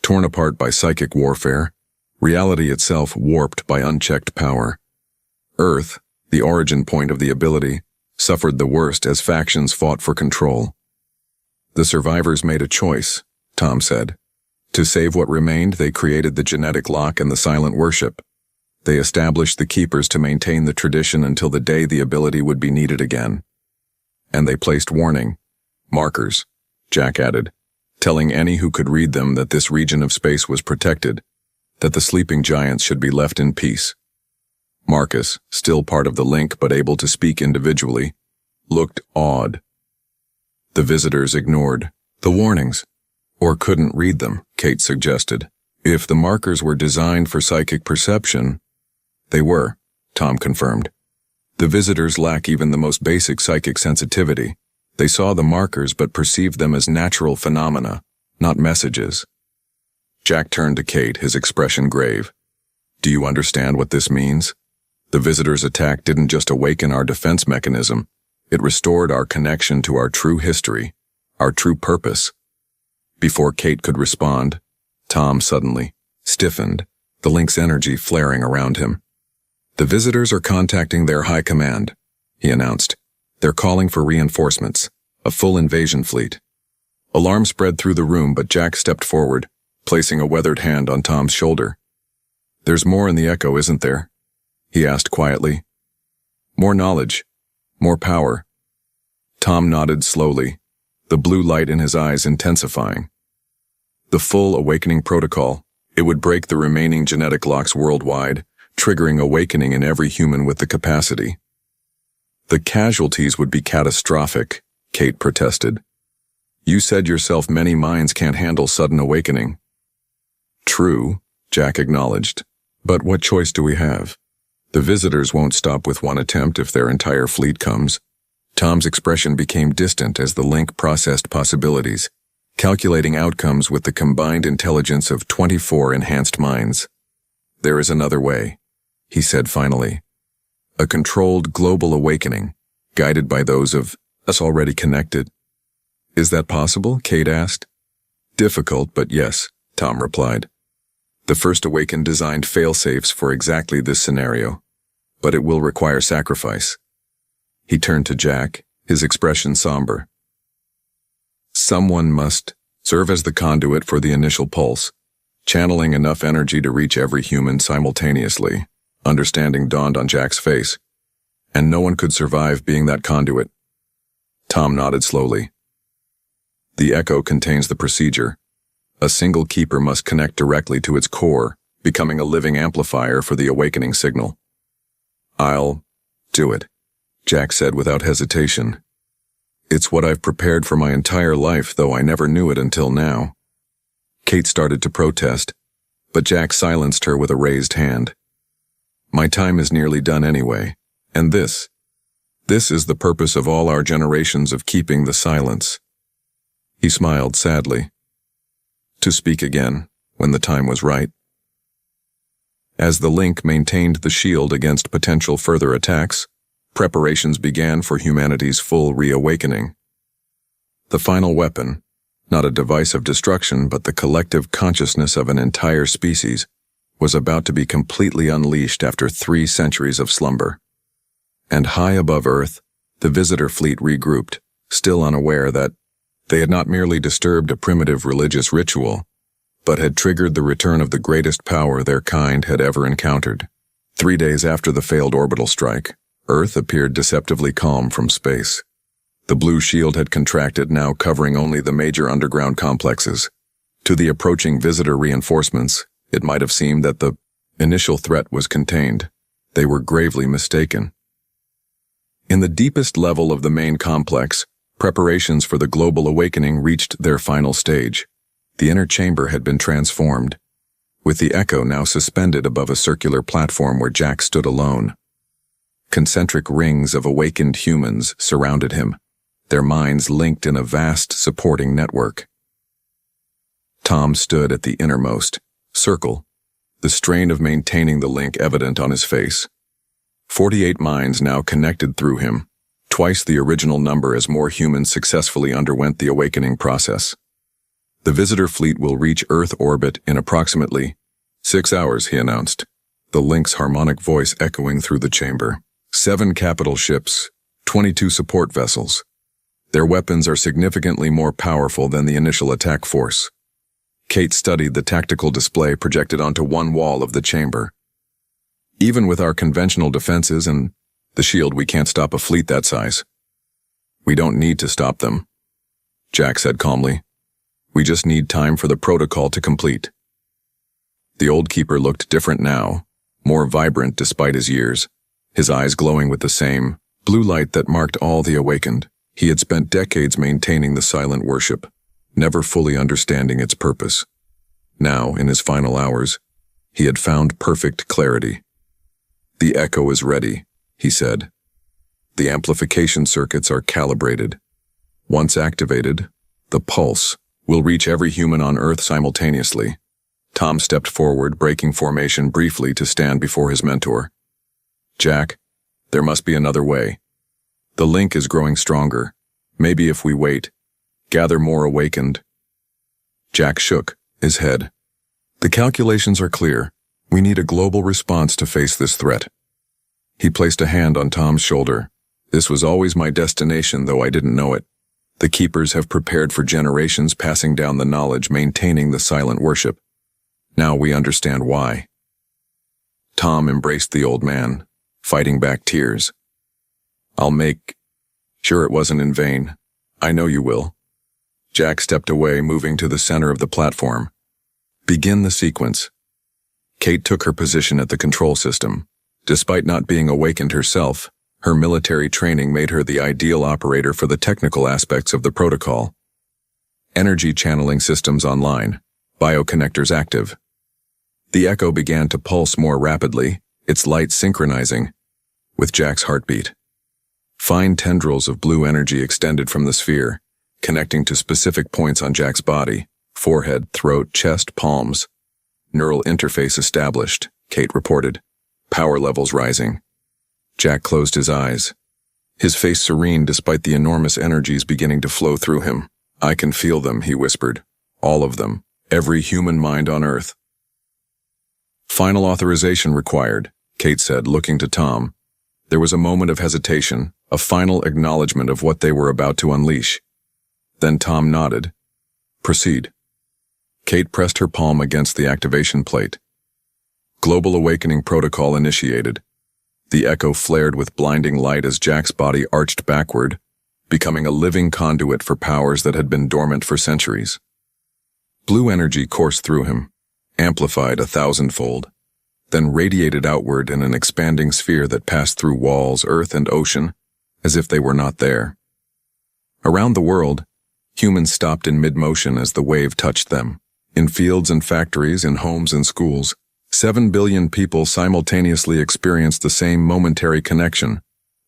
torn apart by psychic warfare, reality itself warped by unchecked power. Earth, the origin point of the ability, suffered the worst as factions fought for control. The survivors made a choice, Tom said. To save what remained, they created the genetic lock and the silent worship. They established the keepers to maintain the tradition until the day the ability would be needed again. And they placed warning, markers, Jack added, telling any who could read them that this region of space was protected, that the sleeping giants should be left in peace. Marcus, still part of the link but able to speak individually, looked awed. The visitors ignored the warnings, or couldn't read them, Kate suggested. If the markers were designed for psychic perception, they were, Tom confirmed. The visitors lack even the most basic psychic sensitivity. They saw the markers but perceived them as natural phenomena, not messages. Jack turned to Kate, his expression grave. Do you understand what this means? The visitors' attack didn't just awaken our defense mechanism. It restored our connection to our true history, our true purpose. Before Kate could respond, Tom suddenly stiffened, the link's energy flaring around him. The visitors are contacting their high command, he announced. They're calling for reinforcements, a full invasion fleet. Alarm spread through the room, but Jack stepped forward, placing a weathered hand on Tom's shoulder. There's more in the echo, isn't there? He asked quietly. More knowledge, more power. Tom nodded slowly, the blue light in his eyes intensifying. The full awakening protocol, it would break the remaining genetic locks worldwide, triggering awakening in every human with the capacity. The casualties would be catastrophic, Kate protested. You said yourself many minds can't handle sudden awakening. True, Jack acknowledged. But what choice do we have? The visitors won't stop with one attempt if their entire fleet comes. Tom's expression became distant as the link processed possibilities, calculating outcomes with the combined intelligence of 24 enhanced minds. There is another way, he said finally. A controlled global awakening, guided by those of us already connected. Is that possible? Kate asked. Difficult, but yes, Tom replied. The first awakened designed fail-safes for exactly this scenario, but it will require sacrifice. He turned to Jack, his expression somber. Someone must serve as the conduit for the initial pulse, channeling enough energy to reach every human simultaneously. Understanding dawned on Jack's face. And no one could survive being that conduit. Tom nodded slowly. The echo contains the procedure. A single keeper must connect directly to its core, becoming a living amplifier for the awakening signal. I'll do it, Jack said without hesitation. It's what I've prepared for my entire life, though I never knew it until now. Kate started to protest, but Jack silenced her with a raised hand. My time is nearly done anyway, and this is the purpose of all our generations of keeping the silence. He smiled sadly. To speak again, when the time was right. As the link maintained the shield against potential further attacks, preparations began for humanity's full reawakening. The final weapon, not a device of destruction but the collective consciousness of an entire species, was about to be completely unleashed after 3 centuries of slumber. And high above Earth, the visitor fleet regrouped, still unaware that they had not merely disturbed a primitive religious ritual, but had triggered the return of the greatest power their kind had ever encountered. 3 days after the failed orbital strike, Earth appeared deceptively calm from space. The blue shield had contracted, now covering only the major underground complexes. To the approaching visitor reinforcements, it might have seemed that the initial threat was contained. They were gravely mistaken. In the deepest level of the main complex, preparations for the global awakening reached their final stage. The inner chamber had been transformed, with the Echo now suspended above a circular platform where Jack stood alone. Concentric rings of awakened humans surrounded him, their minds linked in a vast supporting network. Tom stood at the innermost circle, the strain of maintaining the link evident on his face. 48 minds now connected through him, twice the original number as more humans successfully underwent the awakening process. The visitor fleet will reach Earth orbit in approximately 6 hours, he announced, the link's harmonic voice echoing through the chamber. 7 capital ships, 22 support vessels. Their weapons are significantly more powerful than the initial attack force. Kate studied the tactical display projected onto one wall of the chamber. Even with our conventional defenses and the shield, we can't stop a fleet that size. We don't need to stop them, Jack said calmly. We just need time for the protocol to complete. The old keeper looked different now, more vibrant despite his years, his eyes glowing with the same blue light that marked all the awakened. He had spent decades maintaining the silent worship, never fully understanding its purpose. Now, in his final hours, he had found perfect clarity. The Echo is ready, he said. The amplification circuits are calibrated. Once activated, the pulse will reach every human on Earth simultaneously. Tom stepped forward, breaking formation briefly to stand before his mentor. Jack, there must be another way. The link is growing stronger. Maybe if we wait, gather more awakened. Jack shook his head. The calculations are clear. We need a global response to face this threat. He placed a hand on Tom's shoulder. This was always my destination, though I didn't know it. The keepers have prepared for generations, passing down the knowledge, maintaining the silent worship. Now we understand why. Tom embraced the old man, fighting back tears. I'll make sure it wasn't in vain. I know you will. Jack stepped away, moving to the center of the platform. Begin the sequence. Kate took her position at the control system. Despite not being awakened herself, her military training made her the ideal operator for the technical aspects of the protocol. Energy channeling systems online, bioconnectors active. The Echo began to pulse more rapidly, its light synchronizing with Jack's heartbeat. Fine tendrils of blue energy extended from the sphere, connecting to specific points on Jack's body, forehead, throat, chest, palms. Neural interface established, Kate reported. Power levels rising. Jack closed his eyes, his face serene despite the enormous energies beginning to flow through him. I can feel them, he whispered. All of them. Every human mind on Earth. Final authorization required, Kate said, looking to Tom. There was a moment of hesitation, a final acknowledgement of what they were about to unleash. Then Tom nodded. Proceed. Kate pressed her palm against the activation plate. Global Awakening Protocol initiated. The Echo flared with blinding light as Jack's body arched backward, becoming a living conduit for powers that had been dormant for centuries. Blue energy coursed through him, amplified 1,000-fold, then radiated outward in an expanding sphere that passed through walls, earth, and ocean, as if they were not there. Around the world, humans stopped in mid-motion as the wave touched them. In fields and factories, in homes and schools, 7 billion people simultaneously experienced the same momentary connection,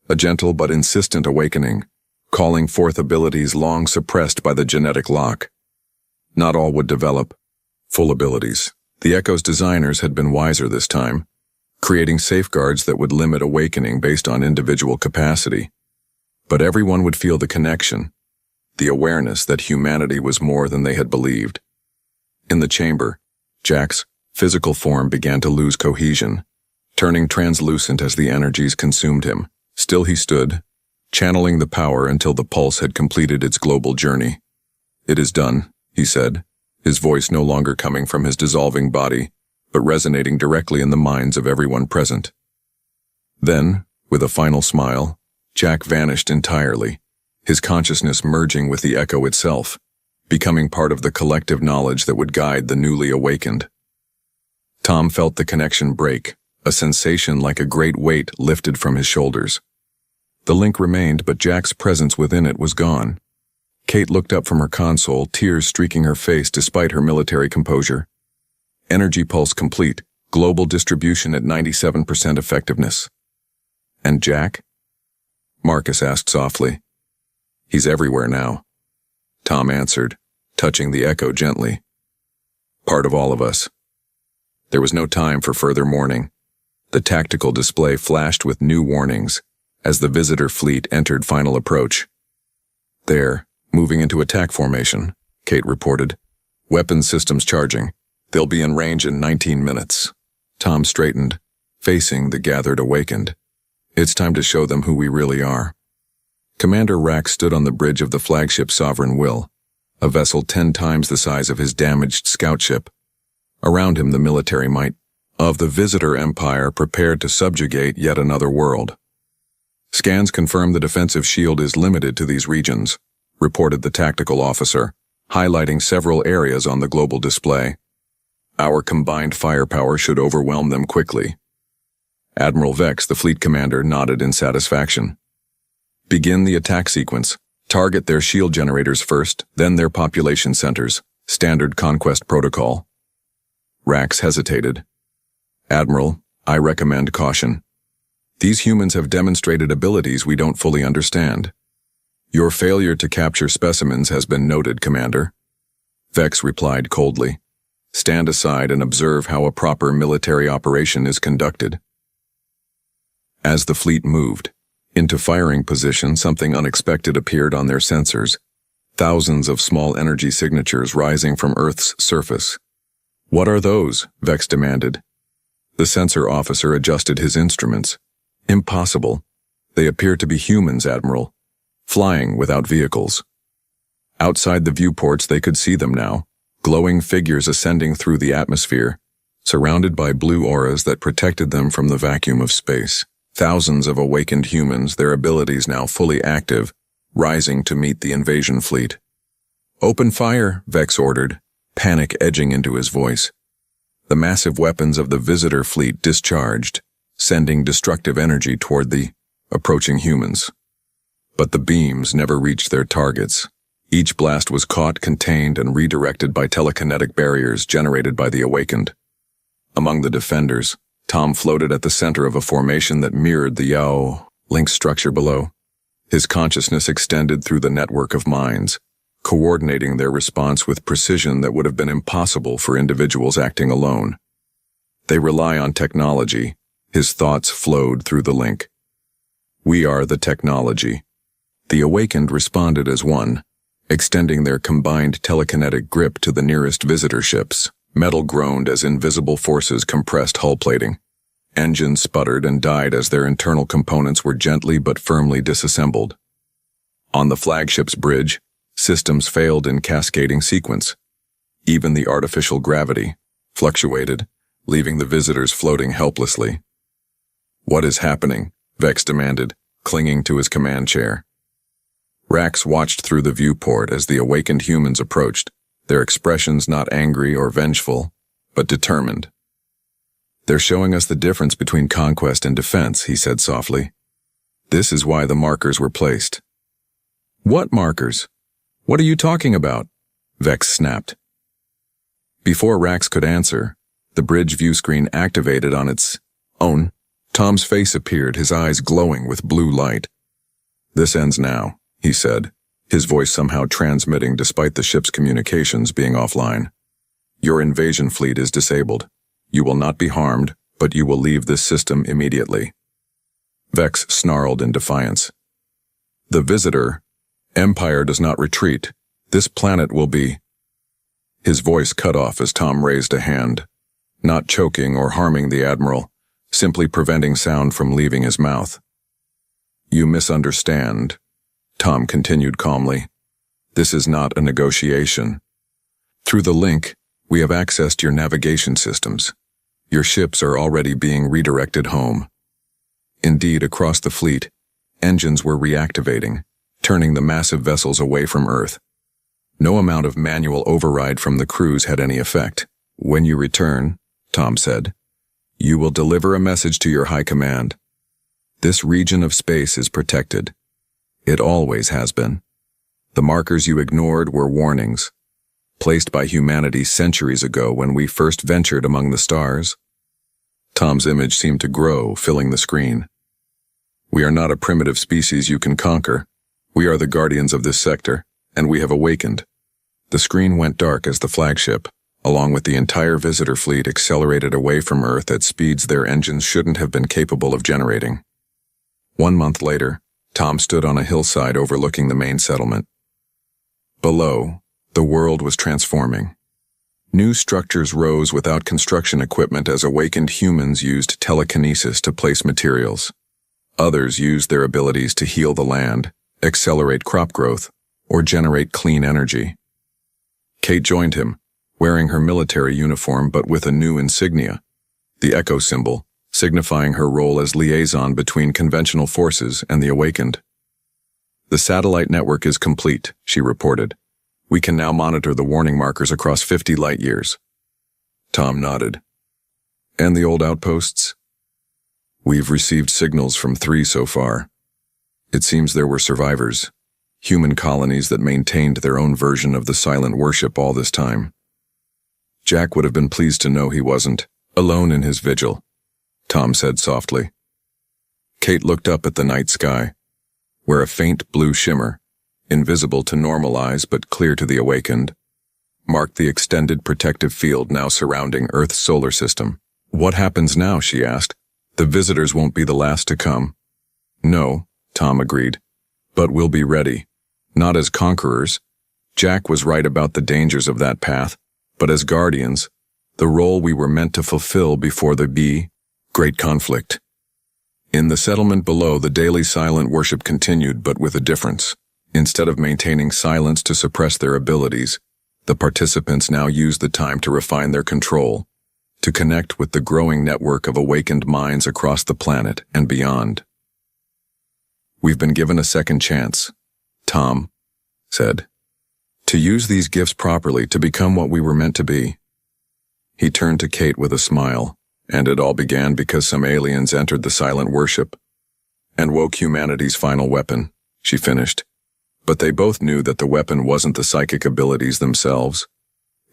a gentle but insistent awakening, calling forth abilities long suppressed by the genetic lock. Not all would develop full abilities. The Echo's designers had been wiser this time, creating safeguards that would limit awakening based on individual capacity. But everyone would feel the connection, the awareness that humanity was more than they had believed. In the chamber, Jack's physical form began to lose cohesion, turning translucent as the energies consumed him. Still he stood, channeling the power until the pulse had completed its global journey. "It is done," he said, his voice no longer coming from his dissolving body, but resonating directly in the minds of everyone present. Then, with a final smile, Jack vanished entirely, his consciousness merging with the echo itself, becoming part of the collective knowledge that would guide the newly awakened. Tom felt the connection break, a sensation like a great weight lifted from his shoulders. The link remained, but Jack's presence within it was gone. Kate looked up from her console, tears streaking her face despite her military composure. Energy pulse complete, global distribution at 97% effectiveness. "And Jack?" Marcus asked softly. "He's everywhere now," Tom answered, touching the echo gently. "Part of all of us." There was no time for further mourning. The tactical display flashed with new warnings as the visitor fleet entered final approach. "There, moving into attack formation," Kate reported. "Weapons systems charging. They'll be in range in 19 minutes. Tom straightened, facing the gathered awakened. "It's time to show them who we really are." Commander Rack stood on the bridge of the flagship Sovereign Will, a vessel 10 times the size of his damaged scout ship. Around him the military might of the Visitor Empire prepared to subjugate yet another world. "Scans confirm the defensive shield is limited to these regions," reported the tactical officer, highlighting several areas on the global display. "Our combined firepower should overwhelm them quickly." Admiral Vex, the fleet commander, nodded in satisfaction. "Begin the attack sequence. Target their shield generators first, then their population centers. Standard conquest protocol." Rax hesitated. "Admiral, I recommend caution. These humans have demonstrated abilities we don't fully understand. Your failure to capture specimens has been noted, Commander." Vex replied coldly. "Stand aside and observe how a proper military operation is conducted." As the fleet moved into firing position, something unexpected appeared on their sensors, thousands of small energy signatures rising from Earth's surface. "What are those?" Vex demanded. The sensor officer adjusted his instruments. "Impossible. They appear to be humans, Admiral, flying without vehicles." Outside the viewports they could see them now, glowing figures ascending through the atmosphere, surrounded by blue auras that protected them from the vacuum of space. Thousands of awakened humans, their abilities now fully active, rising to meet the invasion fleet. "Open fire," Vex ordered, panic edging into his voice. The massive weapons of the visitor fleet discharged, sending destructive energy toward the approaching humans. But the beams never reached their targets. Each blast was caught, contained, and redirected by telekinetic barriers generated by the awakened. Among the defenders, Tom floated at the center of a formation that mirrored the Yao link structure below. His consciousness extended through the network of minds, coordinating their response with precision that would have been impossible for individuals acting alone. "They rely on technology," his thoughts flowed through the link. "We are the technology." The awakened responded as one, extending their combined telekinetic grip to the nearest visitor ships. Metal groaned as invisible forces compressed hull plating. Engines sputtered and died as their internal components were gently but firmly disassembled. On the flagship's bridge, systems failed in cascading sequence. Even the artificial gravity fluctuated, leaving the visitors floating helplessly. "What is happening?" Vex demanded, clinging to his command chair. Rax watched through the viewport as the awakened humans approached, their expressions not angry or vengeful, but determined. "They're showing us the difference between conquest and defense," he said softly. "This is why the markers were placed." "What markers? What are you talking about?" Vex snapped. Before Rax could answer, the bridge view screen activated on its own. Tom's face appeared, his eyes glowing with blue light. "This ends now," he said, his voice somehow transmitting despite the ship's communications being offline. "Your invasion fleet is disabled. You will not be harmed, but you will leave this system immediately." Vex snarled in defiance. "The visitor Empire does not retreat. This planet will be—" His voice cut off as Tom raised a hand. not choking or harming the Admiral, simply preventing sound from leaving his mouth. "You misunderstand," Tom continued calmly. "This is not a negotiation. Through the link, we have accessed your navigation systems. Your ships are already being redirected home." Indeed, across the fleet, engines were reactivating, turning the massive vessels away from Earth. No amount of manual override from the crews had any effect. "When you return," Tom said, "you will deliver a message to your high command. This region of space is protected. It always has been. The markers you ignored were warnings, placed by humanity centuries ago when we first ventured among the stars." Tom's image seemed to grow, filling the screen. "We are not a primitive species you can conquer. We are the guardians of this sector, and we have awakened." The screen went dark as the flagship, along with the entire visitor fleet, accelerated away from Earth at speeds their engines shouldn't have been capable of generating. 1 month later, Tom stood on a hillside overlooking the main settlement. Below, the world was transforming. New structures rose without construction equipment as awakened humans used telekinesis to place materials. Others used their abilities to heal the land, accelerate crop growth, or generate clean energy. Kate joined him, wearing her military uniform but with a new insignia, the Echo symbol, signifying her role as liaison between conventional forces and the awakened. "The satellite network is complete," she reported. "We can now monitor the warning markers across 50 light years." Tom nodded. "And the old outposts?" "We've received signals from 3 so far. It seems there were survivors, human colonies that maintained their own version of the silent worship all this time. Jack would have been pleased to know he wasn't alone in his vigil," Tom said softly. Kate looked up at the night sky, where a faint blue shimmer, invisible to normal eyes but clear to the awakened, marked the extended protective field now surrounding Earth's solar system. "What happens now?" she asked. "The visitors won't be the last to come." "No," Tom agreed, "but we'll be ready. Not as conquerors. Jack was right about the dangers of that path, but as guardians, the role we were meant to fulfill before the great conflict." In the settlement below, the daily silent worship continued, but with a difference. Instead of maintaining silence to suppress their abilities, the participants now used the time to refine their control, to connect with the growing network of awakened minds across the planet and beyond. "We've been given a second chance," Tom said, "to use these gifts properly, to become what we were meant to be." He turned to Kate with a smile, and it all began because some aliens entered the silent worship and woke humanity's final weapon, she finished. But they both knew that the weapon wasn't the psychic abilities themselves.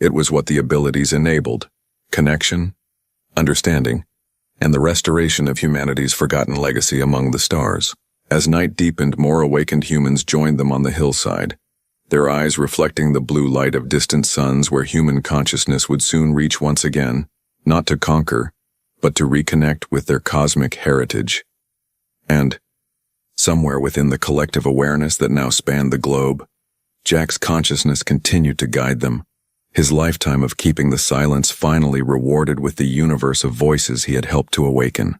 It was what the abilities enabled: connection, understanding, and the restoration of humanity's forgotten legacy among the stars. As night deepened, more awakened humans joined them on the hillside, their eyes reflecting the blue light of distant suns where human consciousness would soon reach once again, not to conquer, but to reconnect with their cosmic heritage. And, somewhere within the collective awareness that now spanned the globe, Jack's consciousness continued to guide them, his lifetime of keeping the silence finally rewarded with the universe of voices he had helped to awaken.